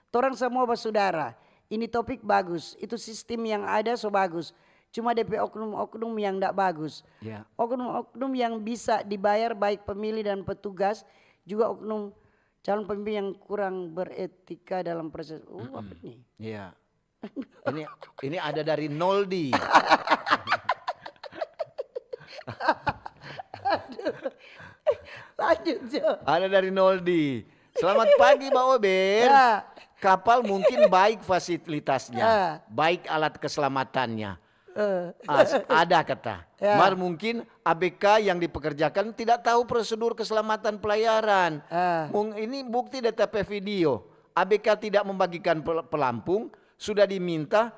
Torang semua bersaudara. Ini topik bagus, itu sistem yang ada so bagus. Cuma DP oknum-oknum yang tidak bagus. Oknum-oknum yang bisa dibayar baik pemilih dan petugas, juga oknum calon pemimpin yang kurang beretika dalam proses. Apa ini? Iya. Ini ada dari Noldi. Lanjut Jo. Ada dari Noldi. Selamat pagi Mbak Ober. Kapal mungkin baik fasilitasnya, baik alat keselamatannya. Ada kata. Mar mungkin ABK yang dipekerjakan tidak tahu prosedur keselamatan pelayaran. Ini bukti data video. ABK tidak membagikan pelampung, sudah diminta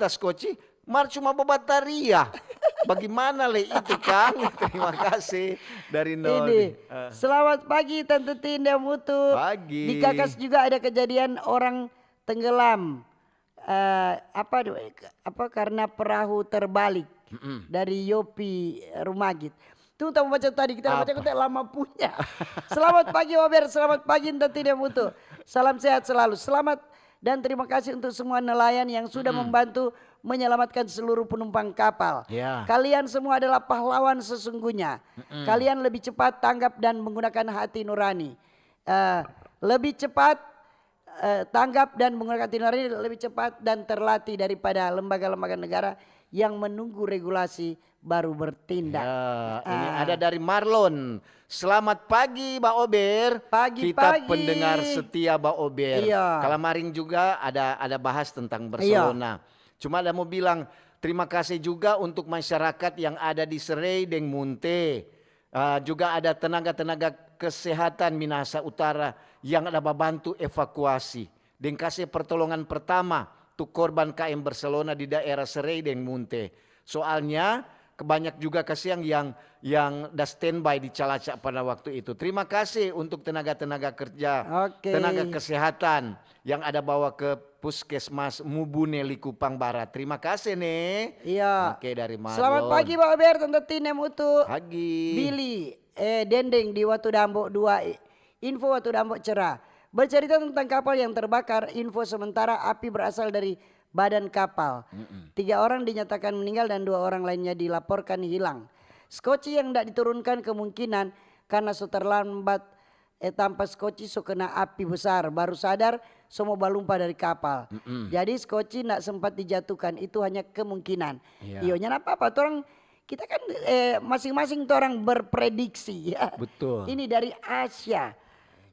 skoci, Mar cuma bataria. Bagaimana le itu Kang? Terima kasih dari Noldi. Selamat pagi Tante Tinda Mutu. Pagi. Di Kakas juga ada kejadian orang tenggelam. Karena perahu terbalik dari Yopi Rumagit. Tuh kita baca tadi, kita baca lama punya. Selamat pagi Waber, selamat pagi Tante Tinda Mutu. Salam sehat selalu. Selamat dan terima kasih untuk semua nelayan yang sudah membantu menyelamatkan seluruh penumpang kapal. Kalian semua adalah pahlawan sesungguhnya. Kalian lebih cepat tanggap dan menggunakan hati nurani. Lebih cepat tanggap dan menggunakan hati nurani lebih cepat dan terlatih daripada lembaga-lembaga negara yang menunggu regulasi baru bertindak. Ini ada dari Marlon. Selamat pagi Mbak Ober. Kita pendengar setia Mbak Ober. Kalamaring juga ada bahas tentang Barcelona. Cuma ada mau bilang terima kasih juga untuk masyarakat yang ada di Serai dan Munte. Juga ada tenaga-tenaga kesehatan Minahasa Utara yang ada membantu evakuasi. Dan kasih pertolongan pertama untuk korban KM Barcelona di daerah Serai dan Munte. Soalnya kebanyak juga kasihan yang dah standby di Calacak pada waktu itu. Terima kasih untuk tenaga-tenaga kerja, tenaga kesehatan yang ada bawa ke Puskesmas Mubune Likupang Barat. Terima kasih nih. Oke dari Marlon. Selamat pagi Pak Ober, Tante Tinem Utu. Pagi. Billy Dendeng di Watu Dambo 2. Info Watu Dambo cerah. Bercerita tentang kapal yang terbakar. Info sementara api berasal dari badan kapal. 3 orang dinyatakan meninggal dan 2 orang lainnya dilaporkan hilang. Skoci yang tidak diturunkan kemungkinan karena terlambat tanpa skoci so kena api besar. Baru sadar semua balumpa dari kapal. Jadi skoci tidak sempat dijatuhkan, itu hanya kemungkinan. Ionya apa-apa, orang kita kan masing-masing orang berprediksi ya. Betul. Ini dari Asia.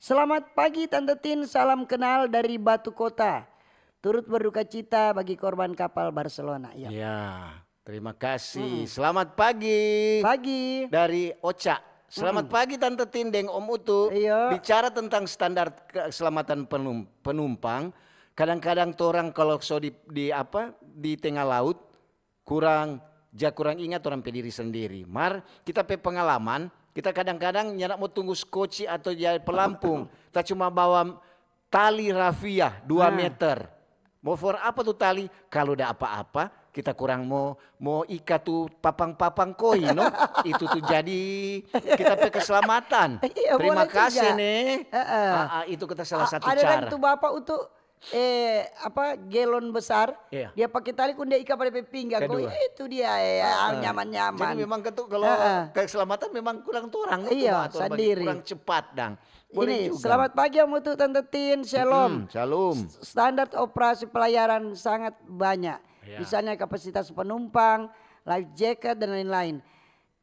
Selamat pagi Tante Tin, salam kenal dari Batu Kota. Turut berduka cita bagi korban kapal Barcelona. Ya, terima kasih. Selamat pagi. Pagi. Dari Oca. Selamat pagi Tante Tindeng Om Utu. Bicara tentang standar keselamatan penumpang. Kadang-kadang orang kalau di tengah laut kurang ingat orang pediri sendiri. Kita pengalaman, kita kadang-kadang nyanak mau tunggu skoci atau pelampung. Kita cuma bawa tali rafia 2 meter. Mau for apa tuh tali? Kalau udah apa-apa kita kurang mau ikat tuh papang-papang koi no. Itu tuh jadi kita pakai keselamatan. Terima kasih nih. Itu kita salah satu ada cara. Ada tuh bapak untuk galon besar. Dia pakai tali kun dia ikat pada pinggang. Itu dia nyaman-nyaman. Jadi memang kalau keselamatan memang kurang turang. Sendiri. Kurang cepat dang. Ini selamat pagi Om Utu Tante Tin, shalom. Shalom. Standar operasi pelayaran sangat banyak. Misalnya kapasitas penumpang, life jacket dan lain-lain.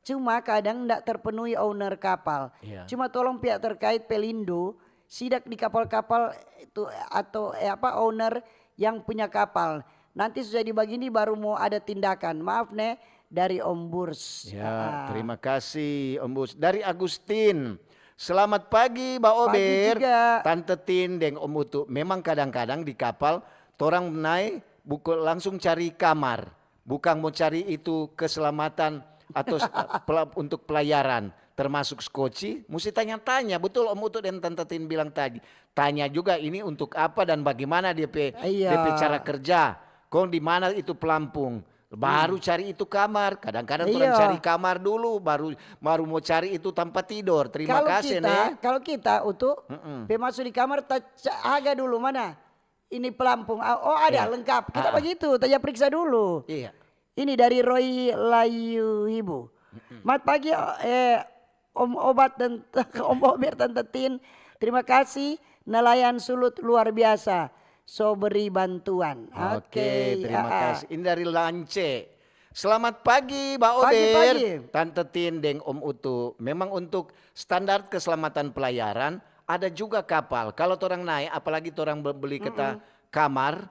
Cuma kadang tidak terpenuhi owner kapal. Cuma tolong pihak terkait Pelindo sidak di kapal-kapal itu atau owner yang punya kapal. Nanti sudah dibagi ini baru mau ada tindakan. Maaf nih dari Om Burs. Ya, terima kasih Om Burs. Dari Agustin. Selamat pagi Mbak Ober. Pagi juga. Tante Tin dan Om Utu. Memang kadang-kadang di kapal orang naik langsung cari kamar. Bukan mau cari itu keselamatan atau untuk pelayaran. Termasuk skoci. Mesti tanya-tanya. Betul Om Utu dan Tante Tin bilang tadi. Tanya juga ini untuk apa dan bagaimana DP cara kerja. Kok di mana itu pelampung. Baru cari itu kamar, kadang-kadang orang cari kamar dulu, baru mau cari itu tempat tidur. Terima kasih nih. Kalau kita untuk masuk di kamar, aga dulu mana ini pelampung. Oh ada lengkap. Kita begitu, tanya periksa dulu. Iya. Ini dari Roy Layu Ibu. Mat pagi Om Obat dan Om Ober Tante Tin. Terima kasih nelayan sulut luar biasa. So beri bantuan. Oke, terima kasih. Ini dari Lance. Selamat pagi Mbak Ober. Pagi. Tante Tin dan Om Utu. Memang untuk standar keselamatan pelayaran ada juga kapal. Kalau orang naik, apalagi orang beli kita kamar,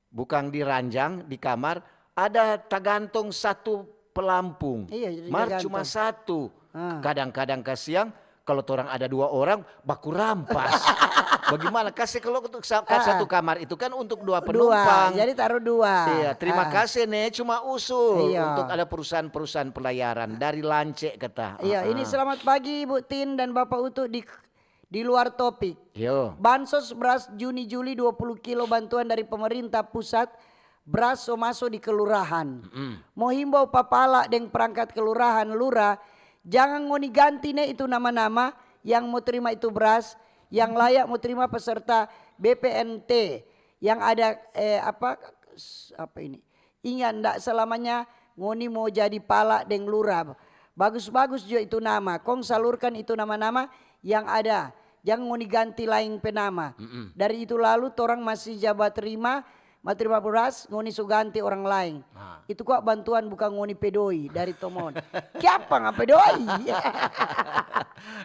bukan di ranjang, di kamar, ada tergantung satu pelampung. Iya, Mar cuma satu. Kadang-kadang kasihan kalau orang ada 2 orang baku rampas. Bagaimana? Kasih kalau untuk satu kamar itu kan untuk 2 penumpang. Jadi taruh 2. Iya, terima kasih nih. Cuma usul untuk ada perusahaan-perusahaan pelayaran dari Lance kata. Iya, ini selamat pagi Bu Tin dan Bapak Utu di luar topik. Yo. Bansos beras Juni-Juli 20 kilo bantuan dari pemerintah pusat. Beras so masuk di kelurahan. Mau himbau papala dan perangkat kelurahan lurah. Jangan ngoni ganti nih itu nama-nama yang mau terima itu beras. Yang layak mau terima peserta BPNT yang ada apa ini? Ingat ndak selamanya ngoni mau jadi pala deng lurah. Bagus-bagus juga itu nama. Kong salurkan itu nama-nama yang ada. Jangan ngoni ganti lain penama. Dari itu lalu torang masih jabat terima beras ngoni suganti orang lain. Itu kok bantuan bukan ngoni pedoi dari Tomon. Siapa nggak pedoi?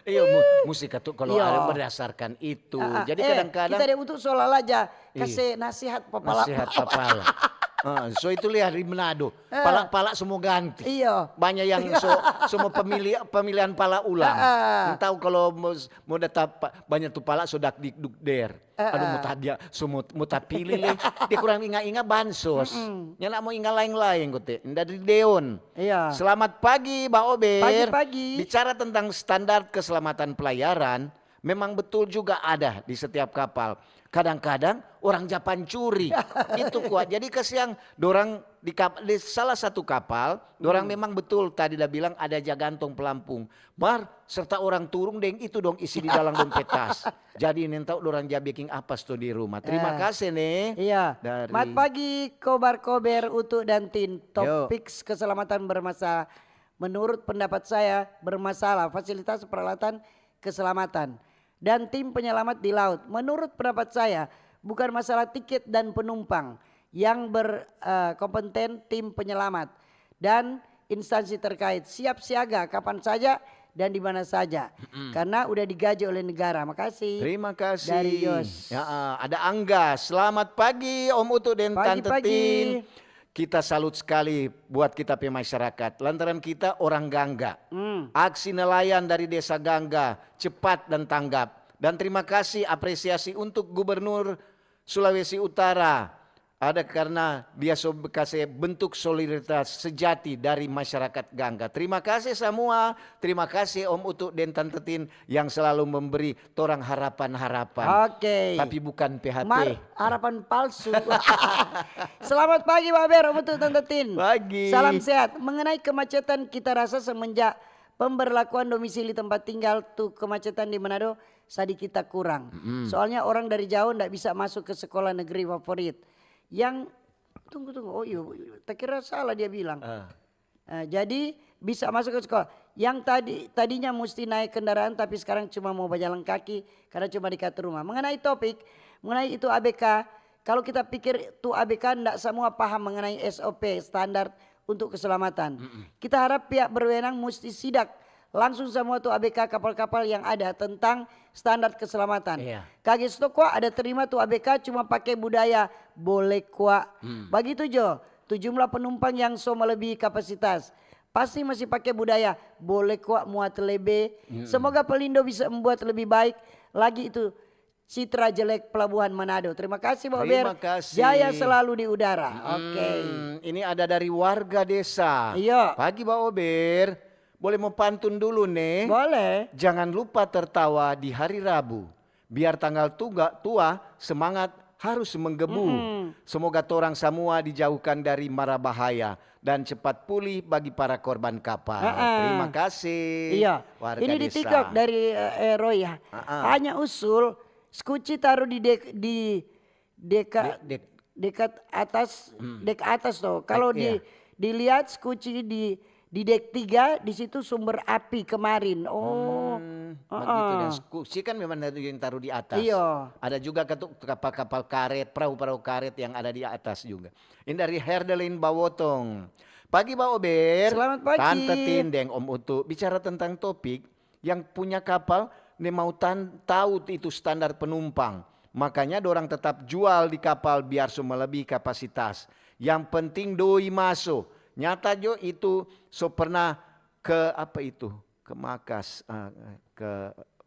Iya musik itu kalau ada berdasarkan itu. Jadi kadang-kadang kita untuk soal aja kasih nasihat papala. Nasihat papala. So itu lihat di Manado, pala semua ganti. Iya. Banyak yang semua pemilihan pala ulang. Tahu kalau mau datang banyak tuh pala sudah dikdukder. Aduh mau dia semua mau pilih leh. Dia kurang ingat bansos. Nyala mau ingat lain-lain kote. Dari Deon. Iya. Selamat pagi Mbak Ober. Pagi-pagi. Bicara tentang standar keselamatan pelayaran, memang betul juga ada di setiap kapal. Kadang-kadang orang Japan curi. Itu kuat. Jadi kesiang dorang di salah satu kapal, dorang memang betul tadi dah bilang ada jagantung pelampung. Serta orang turun deng itu dong isi di dalam dompet tas. Jadi ini tahu dorang bikin apa tuh di rumah. Terima kasih nih. Iya. Dari... Mat pagi kobar-kober Utu dan Tin. Topik keselamatan bermasalah. Menurut pendapat saya bermasalah fasilitas peralatan keselamatan. Dan tim penyelamat di laut. Menurut pendapat saya bukan masalah tiket dan penumpang yang berkompeten tim penyelamat dan instansi terkait siap siaga kapan saja dan di mana saja karena udah digaji oleh negara. Makasih. Terima kasih. Dari Yos. Ya, ada Angga. Selamat pagi Om Utu dan Tante Tin. Kita salut sekali buat kita masyarakat. Lantaran kita orang Gangga. Aksi nelayan dari desa Gangga cepat dan tanggap. Dan terima kasih apresiasi untuk Gubernur Sulawesi Utara. Ada karena dia kasih bentuk solidaritas sejati dari masyarakat Gangga. Terima kasih semua. Terima kasih Om Utu dan Tante Tin yang selalu memberi torang harapan-harapan. Oke. Tapi bukan PHP. Harapan palsu. Selamat pagi Pak Ber, Om Utu, Tante Tin. Pagi. Salam sehat. Mengenai kemacetan kita rasa semenjak pemberlakuan domisili tempat tinggal tuh kemacetan di Manado sedikit kurang. Soalnya orang dari jauh tidak bisa masuk ke sekolah negeri favorit. Yang tunggu oh iya tak kira salah dia bilang. Jadi bisa masuk ke sekolah. Yang tadinya mesti naik kendaraan tapi sekarang cuma mau berjalan kaki karena cuma dekat rumah. Mengenai topik mengenai itu ABK, kalau kita pikir itu ABK tidak semua paham mengenai SOP standar untuk keselamatan. Kita harap pihak berwenang mesti sidak langsung semua tuh ABK kapal-kapal yang ada tentang standar keselamatan. Kaget kok ada terima tuh ABK cuma pakai budaya boleh kuat. Begitu Jo. tu jumlah penumpang yang so melebihi kapasitas. Pasti masih pakai budaya boleh kok muat lebih. Semoga Pelindo bisa membuat lebih baik lagi itu citra jelek Pelabuhan Manado. Terima kasih Pak Ober. Terima kasih. Jaya selalu di udara. Oke. Ini ada dari warga desa. Iya. Pagi Pak Ober. Boleh mau pantun dulu nih? Boleh. Jangan lupa tertawa di hari Rabu. Biar tanggal tua semangat harus menggebu. Semoga torang semua dijauhkan dari mara bahaya dan cepat pulih bagi para korban kapal. Terima kasih. Iya. Warga Ini di desa. TikTok dari Roy ya. Hanya usul skuci taruh di dekat atas dek atas tuh. Kalau dilihat skuci di dek 3 di situ sumber api kemarin. Begitu dan skuci kan memang yang taruh di atas. Iya. Ada juga kapal-kapal karet, perahu-perahu karet yang ada di atas juga. Ini dari Herdelin Bawotong. Pagi Pak Ober. Selamat pagi. Tante Tindeng, Om Utu. Bicara tentang topik yang punya kapal nih mau tahu itu standar penumpang. Makanya dorang tetap jual di kapal biar melebihi kapasitas. Yang penting doi masuk. Nyata Jo itu pernah ke apa itu? Ke Makas,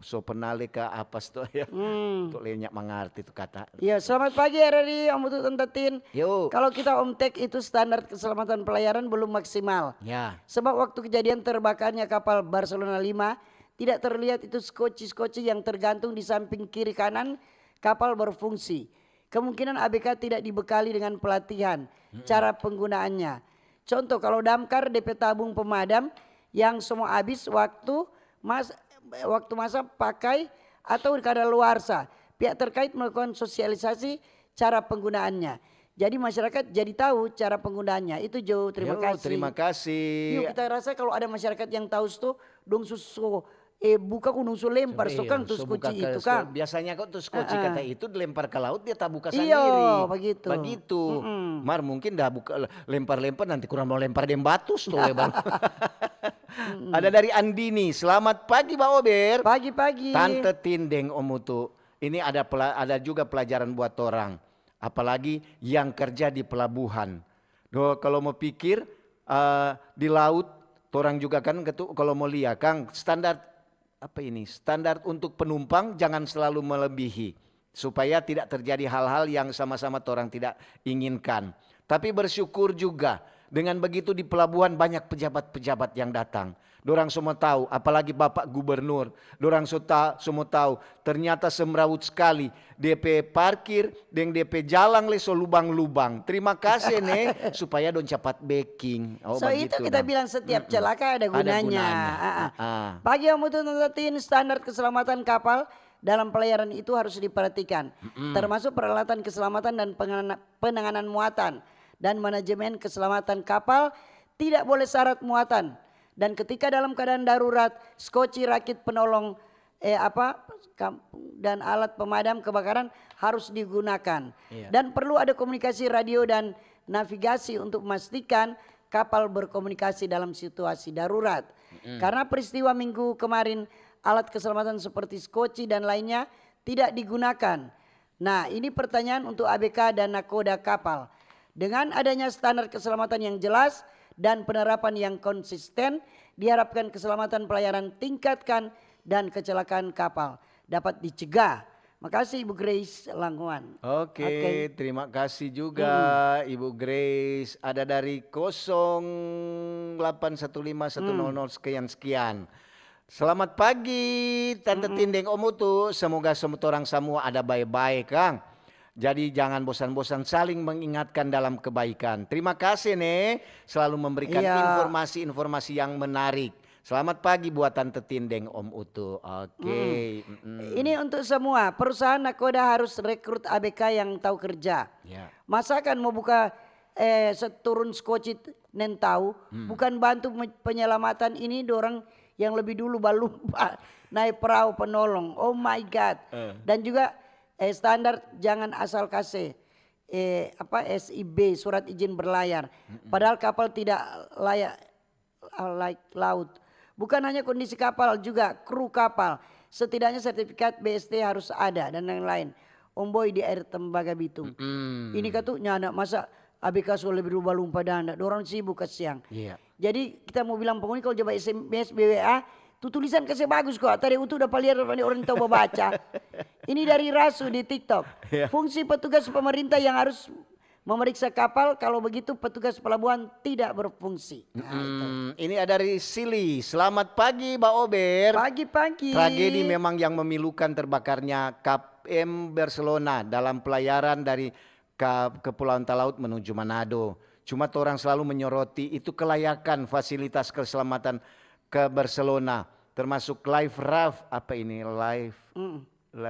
so pernah ke apa tuh ya? Tuh lenyak mengerti itu kata. Ya, selamat pagi RRI Om Utut Entatin. Yuk. Kalau kita omtek itu standar keselamatan pelayaran belum maksimal. Ya. Sebab waktu kejadian terbakarnya kapal Barcelona 5 tidak terlihat itu skoci-skoci yang tergantung di samping kiri kanan kapal berfungsi. Kemungkinan ABK tidak dibekali dengan pelatihan cara penggunaannya. Contoh kalau damkar DP tabung pemadam yang semua habis waktu masa pakai atau kadaluarsa. Pihak terkait melakukan sosialisasi cara penggunaannya. Jadi masyarakat jadi tahu cara penggunaannya. Itu Jo, terima kasih. Terima kasih. Yuk kita rasa kalau ada masyarakat yang tahu itu dong susu buka kunung lempar so kang tuh skoci itu kan. Biasanya kok tuh skoci kata itu dilempar ke laut dia tak buka Iya, sendiri. begitu. Mar mungkin dah buka lempar-lempar nanti kurang mau lempar dem batus tuh lebar. Ada dari Andini. Selamat pagi Pak Ober. Pagi-pagi. Tante Tindeng Om Utu. Ini ada juga pelajaran buat orang. Apalagi yang kerja di pelabuhan. Kalau mau pikir di laut, orang juga kan kalau mau lihat Kang standar apa ini? Standar untuk penumpang jangan selalu melebihi supaya tidak terjadi hal-hal yang sama-sama orang tidak inginkan. Tapi bersyukur juga dengan begitu di pelabuhan banyak pejabat-pejabat yang datang. Dorang semua tahu, apalagi Bapak Gubernur. Dorang semua tahu ternyata semrawut sekali DP parkir dan DP jalan leso lubang-lubang. Terima kasih nih supaya don cepat backing. So itu kita bilang setiap celaka ada gunanya. Pagi Om Utut Entatin, standar keselamatan kapal dalam pelayaran itu harus diperhatikan. Termasuk peralatan keselamatan dan penanganan muatan. Dan manajemen keselamatan kapal tidak boleh syarat muatan. Dan ketika dalam keadaan darurat, skoci rakit penolong dan alat pemadam kebakaran harus digunakan. Dan perlu ada komunikasi radio dan navigasi untuk memastikan kapal berkomunikasi dalam situasi darurat. Karena peristiwa minggu kemarin alat keselamatan seperti skoci dan lainnya tidak digunakan. Nah, ini pertanyaan untuk ABK dan nakoda kapal. Dengan adanya standar keselamatan yang jelas dan penerapan yang konsisten, diharapkan keselamatan pelayaran tingkatkan dan kecelakaan kapal dapat dicegah. Makasih Ibu Grace Langkuan. Oke, terima kasih juga Ibu Grace. Ada dari 0815100100 sekian. Selamat pagi Tante Tindeng Om Utu. Semoga orang semua ada baik-baik Kang. Jadi jangan bosan-bosan saling mengingatkan dalam kebaikan. Terima kasih nih selalu memberikan informasi-informasi yang menarik. Selamat pagi buat Tante Tindeng Om Utu. Oke. Ini untuk semua perusahaan nakoda harus rekrut ABK yang tahu kerja. Masakan mau buka seturun skoci nen tahu, bukan bantu penyelamatan ini dorang yang lebih dulu balumpa naik perahu penolong. Oh my God. Dan juga standar jangan asal kasih SIB surat izin berlayar. Padahal kapal tidak layak laut. Bukan hanya kondisi kapal juga kru kapal. Setidaknya sertifikat BST harus ada dan lain-lain. Om Boy di air Tembaga Bitung. Ini katanya anak masa ABK sudah lebih berubah lumpah dana, dorang sibuk ke siang. Iya. Jadi kita mau bilang penghuni kalau coba SMS, BWA, tuh tulisan kasih bagus kok. Tadi utuh udah lihat orang tahu baca. Ini dari Rasu di TikTok. Fungsi petugas pemerintah yang harus memeriksa kapal, kalau begitu petugas pelabuhan tidak berfungsi. Ini ada dari Sili. Selamat pagi Mbak Ober. Pagi-pagi. Tragedi memang yang memilukan terbakarnya KM Barcelona dalam pelayaran dari Kepulauan Talaut menuju Manado. Cuma orang selalu menyoroti itu kelayakan fasilitas keselamatan ke Barcelona, termasuk live raft, apa ini live,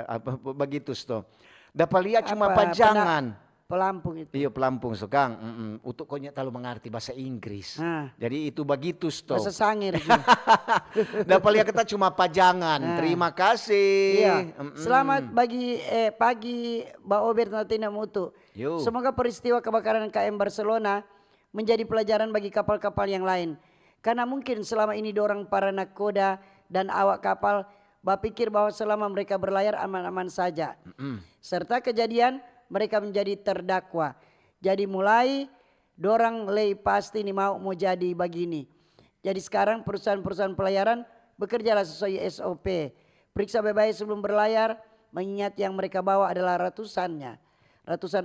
apa begitu sto. Dapat lihat cuma pajangan. Pelampung itu. Iya pelampung Kang. Untuk konya terlalu mengerti bahasa Inggris. Jadi itu begitu sto. Bahasa Sangir juga. Dapat lihat kita cuma pajangan. Terima kasih. Iya. Selamat pagi Mbak Ober Natina Mutu. Semoga peristiwa kebakaran KM Barcelona menjadi pelajaran bagi kapal-kapal yang lain. Karena mungkin selama ini dorang para nakoda dan awak kapal berpikir bahwa selama mereka berlayar aman-aman saja. Serta kejadian mereka menjadi terdakwa. Jadi mulai dorang pasti nih mau jadi begini. Jadi sekarang perusahaan-perusahaan pelayaran bekerjalah sesuai SOP. Periksa baik-baik sebelum berlayar, mengingat yang mereka bawa adalah ratusan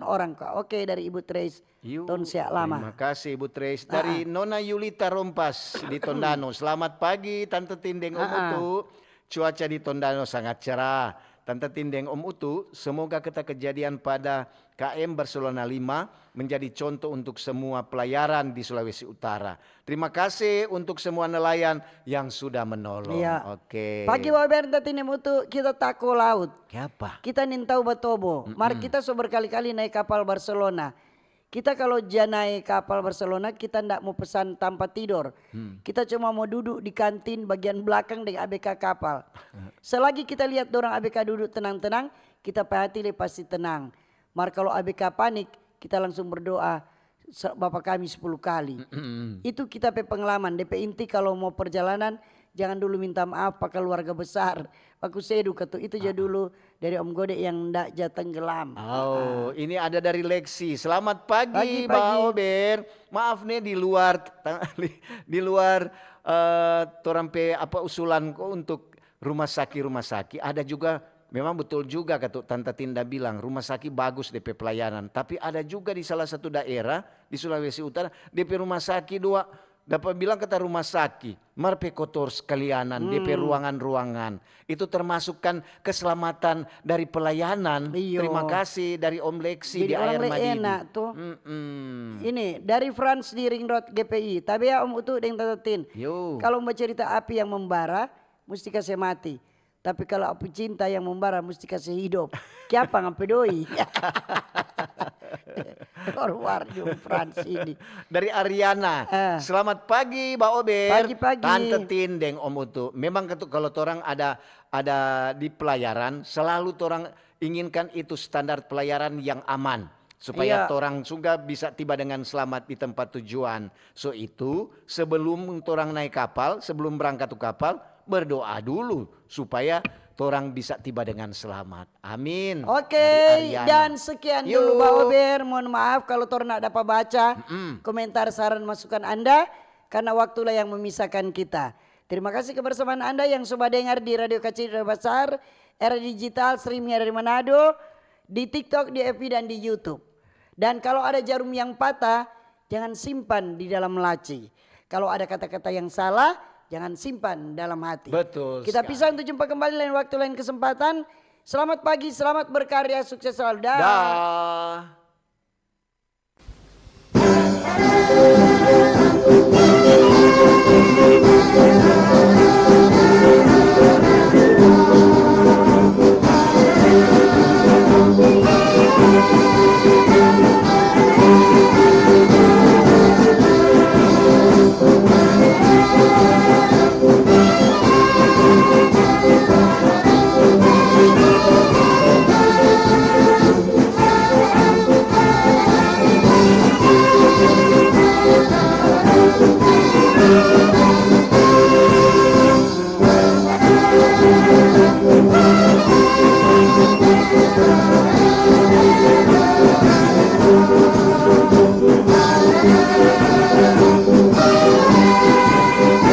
orang kok. Oke, dari Ibu Trace Tonsia Lama. Terima kasih Ibu Trace. Dari Nona Yulita Rompas di Tondano. Selamat pagi Tante Tindeng Om Utu. Cuaca di Tondano sangat cerah. Tante Tindeng Om Utu, semoga kejadian pada KM Barcelona 5 menjadi contoh untuk semua pelayaran di Sulawesi Utara. Terima kasih untuk semua nelayan yang sudah menolong. Iya. Oke. Pagi Waber Tante Tindeng Utu, kita tako laut. Apa? Kita nintau batobo. Mari kita berkali-kali naik kapal Barcelona. Kita kalau naik kapal Barcelona kita tidak mau pesan tanpa tidur. Kita cuma mau duduk di kantin bagian belakang dengan ABK kapal. Selagi kita lihat orang ABK duduk tenang-tenang, kita hati pasti tenang. Mari kalau ABK panik, kita langsung berdoa Bapak kami 10 kali. Itu kita pengalaman. DP inti kalau mau perjalanan jangan dulu minta maaf pak keluarga besar. Aku sedu ketu itu aja dulu dari Om Gode yang ndak jateng gelam. Oh, ini ada dari Lexi. Selamat pagi, Mbak Ober. Maaf nih di luar torampe usulanku untuk rumah sakit. Ada juga memang betul juga kata Tante Tinda bilang rumah sakit bagus DP pelayanan. Tapi ada juga di salah satu daerah di Sulawesi Utara DP rumah sakit dapat bilang kata rumah sakit, marpe kotor sekalianan, DP ruangan-ruangan. Itu termasukkan keselamatan dari pelayanan. Terima kasih dari Om Lexi di Air Madini. Enak tuh. Ini dari France di Ring Road GPI. Tapi ya Om Utu dengan Tatin. Kalau mau cerita api yang membara, mesti kasih mati. Tapi kalau api cinta yang membara, mesti kasih hidup. Kiapa ngapain doi? Luar France ini. Dari Ariana. Selamat pagi Mbak Ober. Pagi-pagi. Tante Tindeng Om Utu. Memang kalau orang ada di pelayaran, selalu orang inginkan itu standar pelayaran yang aman. Supaya orang juga bisa tiba dengan selamat di tempat tujuan. So itu sebelum orang naik kapal, sebelum berangkat ke kapal, berdoa dulu supaya orang bisa tiba dengan selamat. Amin. Oke, dan sekian dulu Mbak Ober. Mohon maaf kalau orang tidak dapat baca komentar, saran, masukan Anda. Karena waktulah yang memisahkan kita. Terima kasih kebersamaan Anda yang sudah dengar di Radio Kecil Radio Besar, era digital, streamingnya dari Manado, di TikTok, di FB, dan di YouTube. Dan kalau ada jarum yang patah, jangan simpan di dalam laci. Kalau ada kata-kata yang salah, jangan simpan dalam hati. Betul. Kita pisah untuk jumpa kembali lain waktu, lain kesempatan. Selamat pagi, selamat berkarya, sukses selalu. Dah.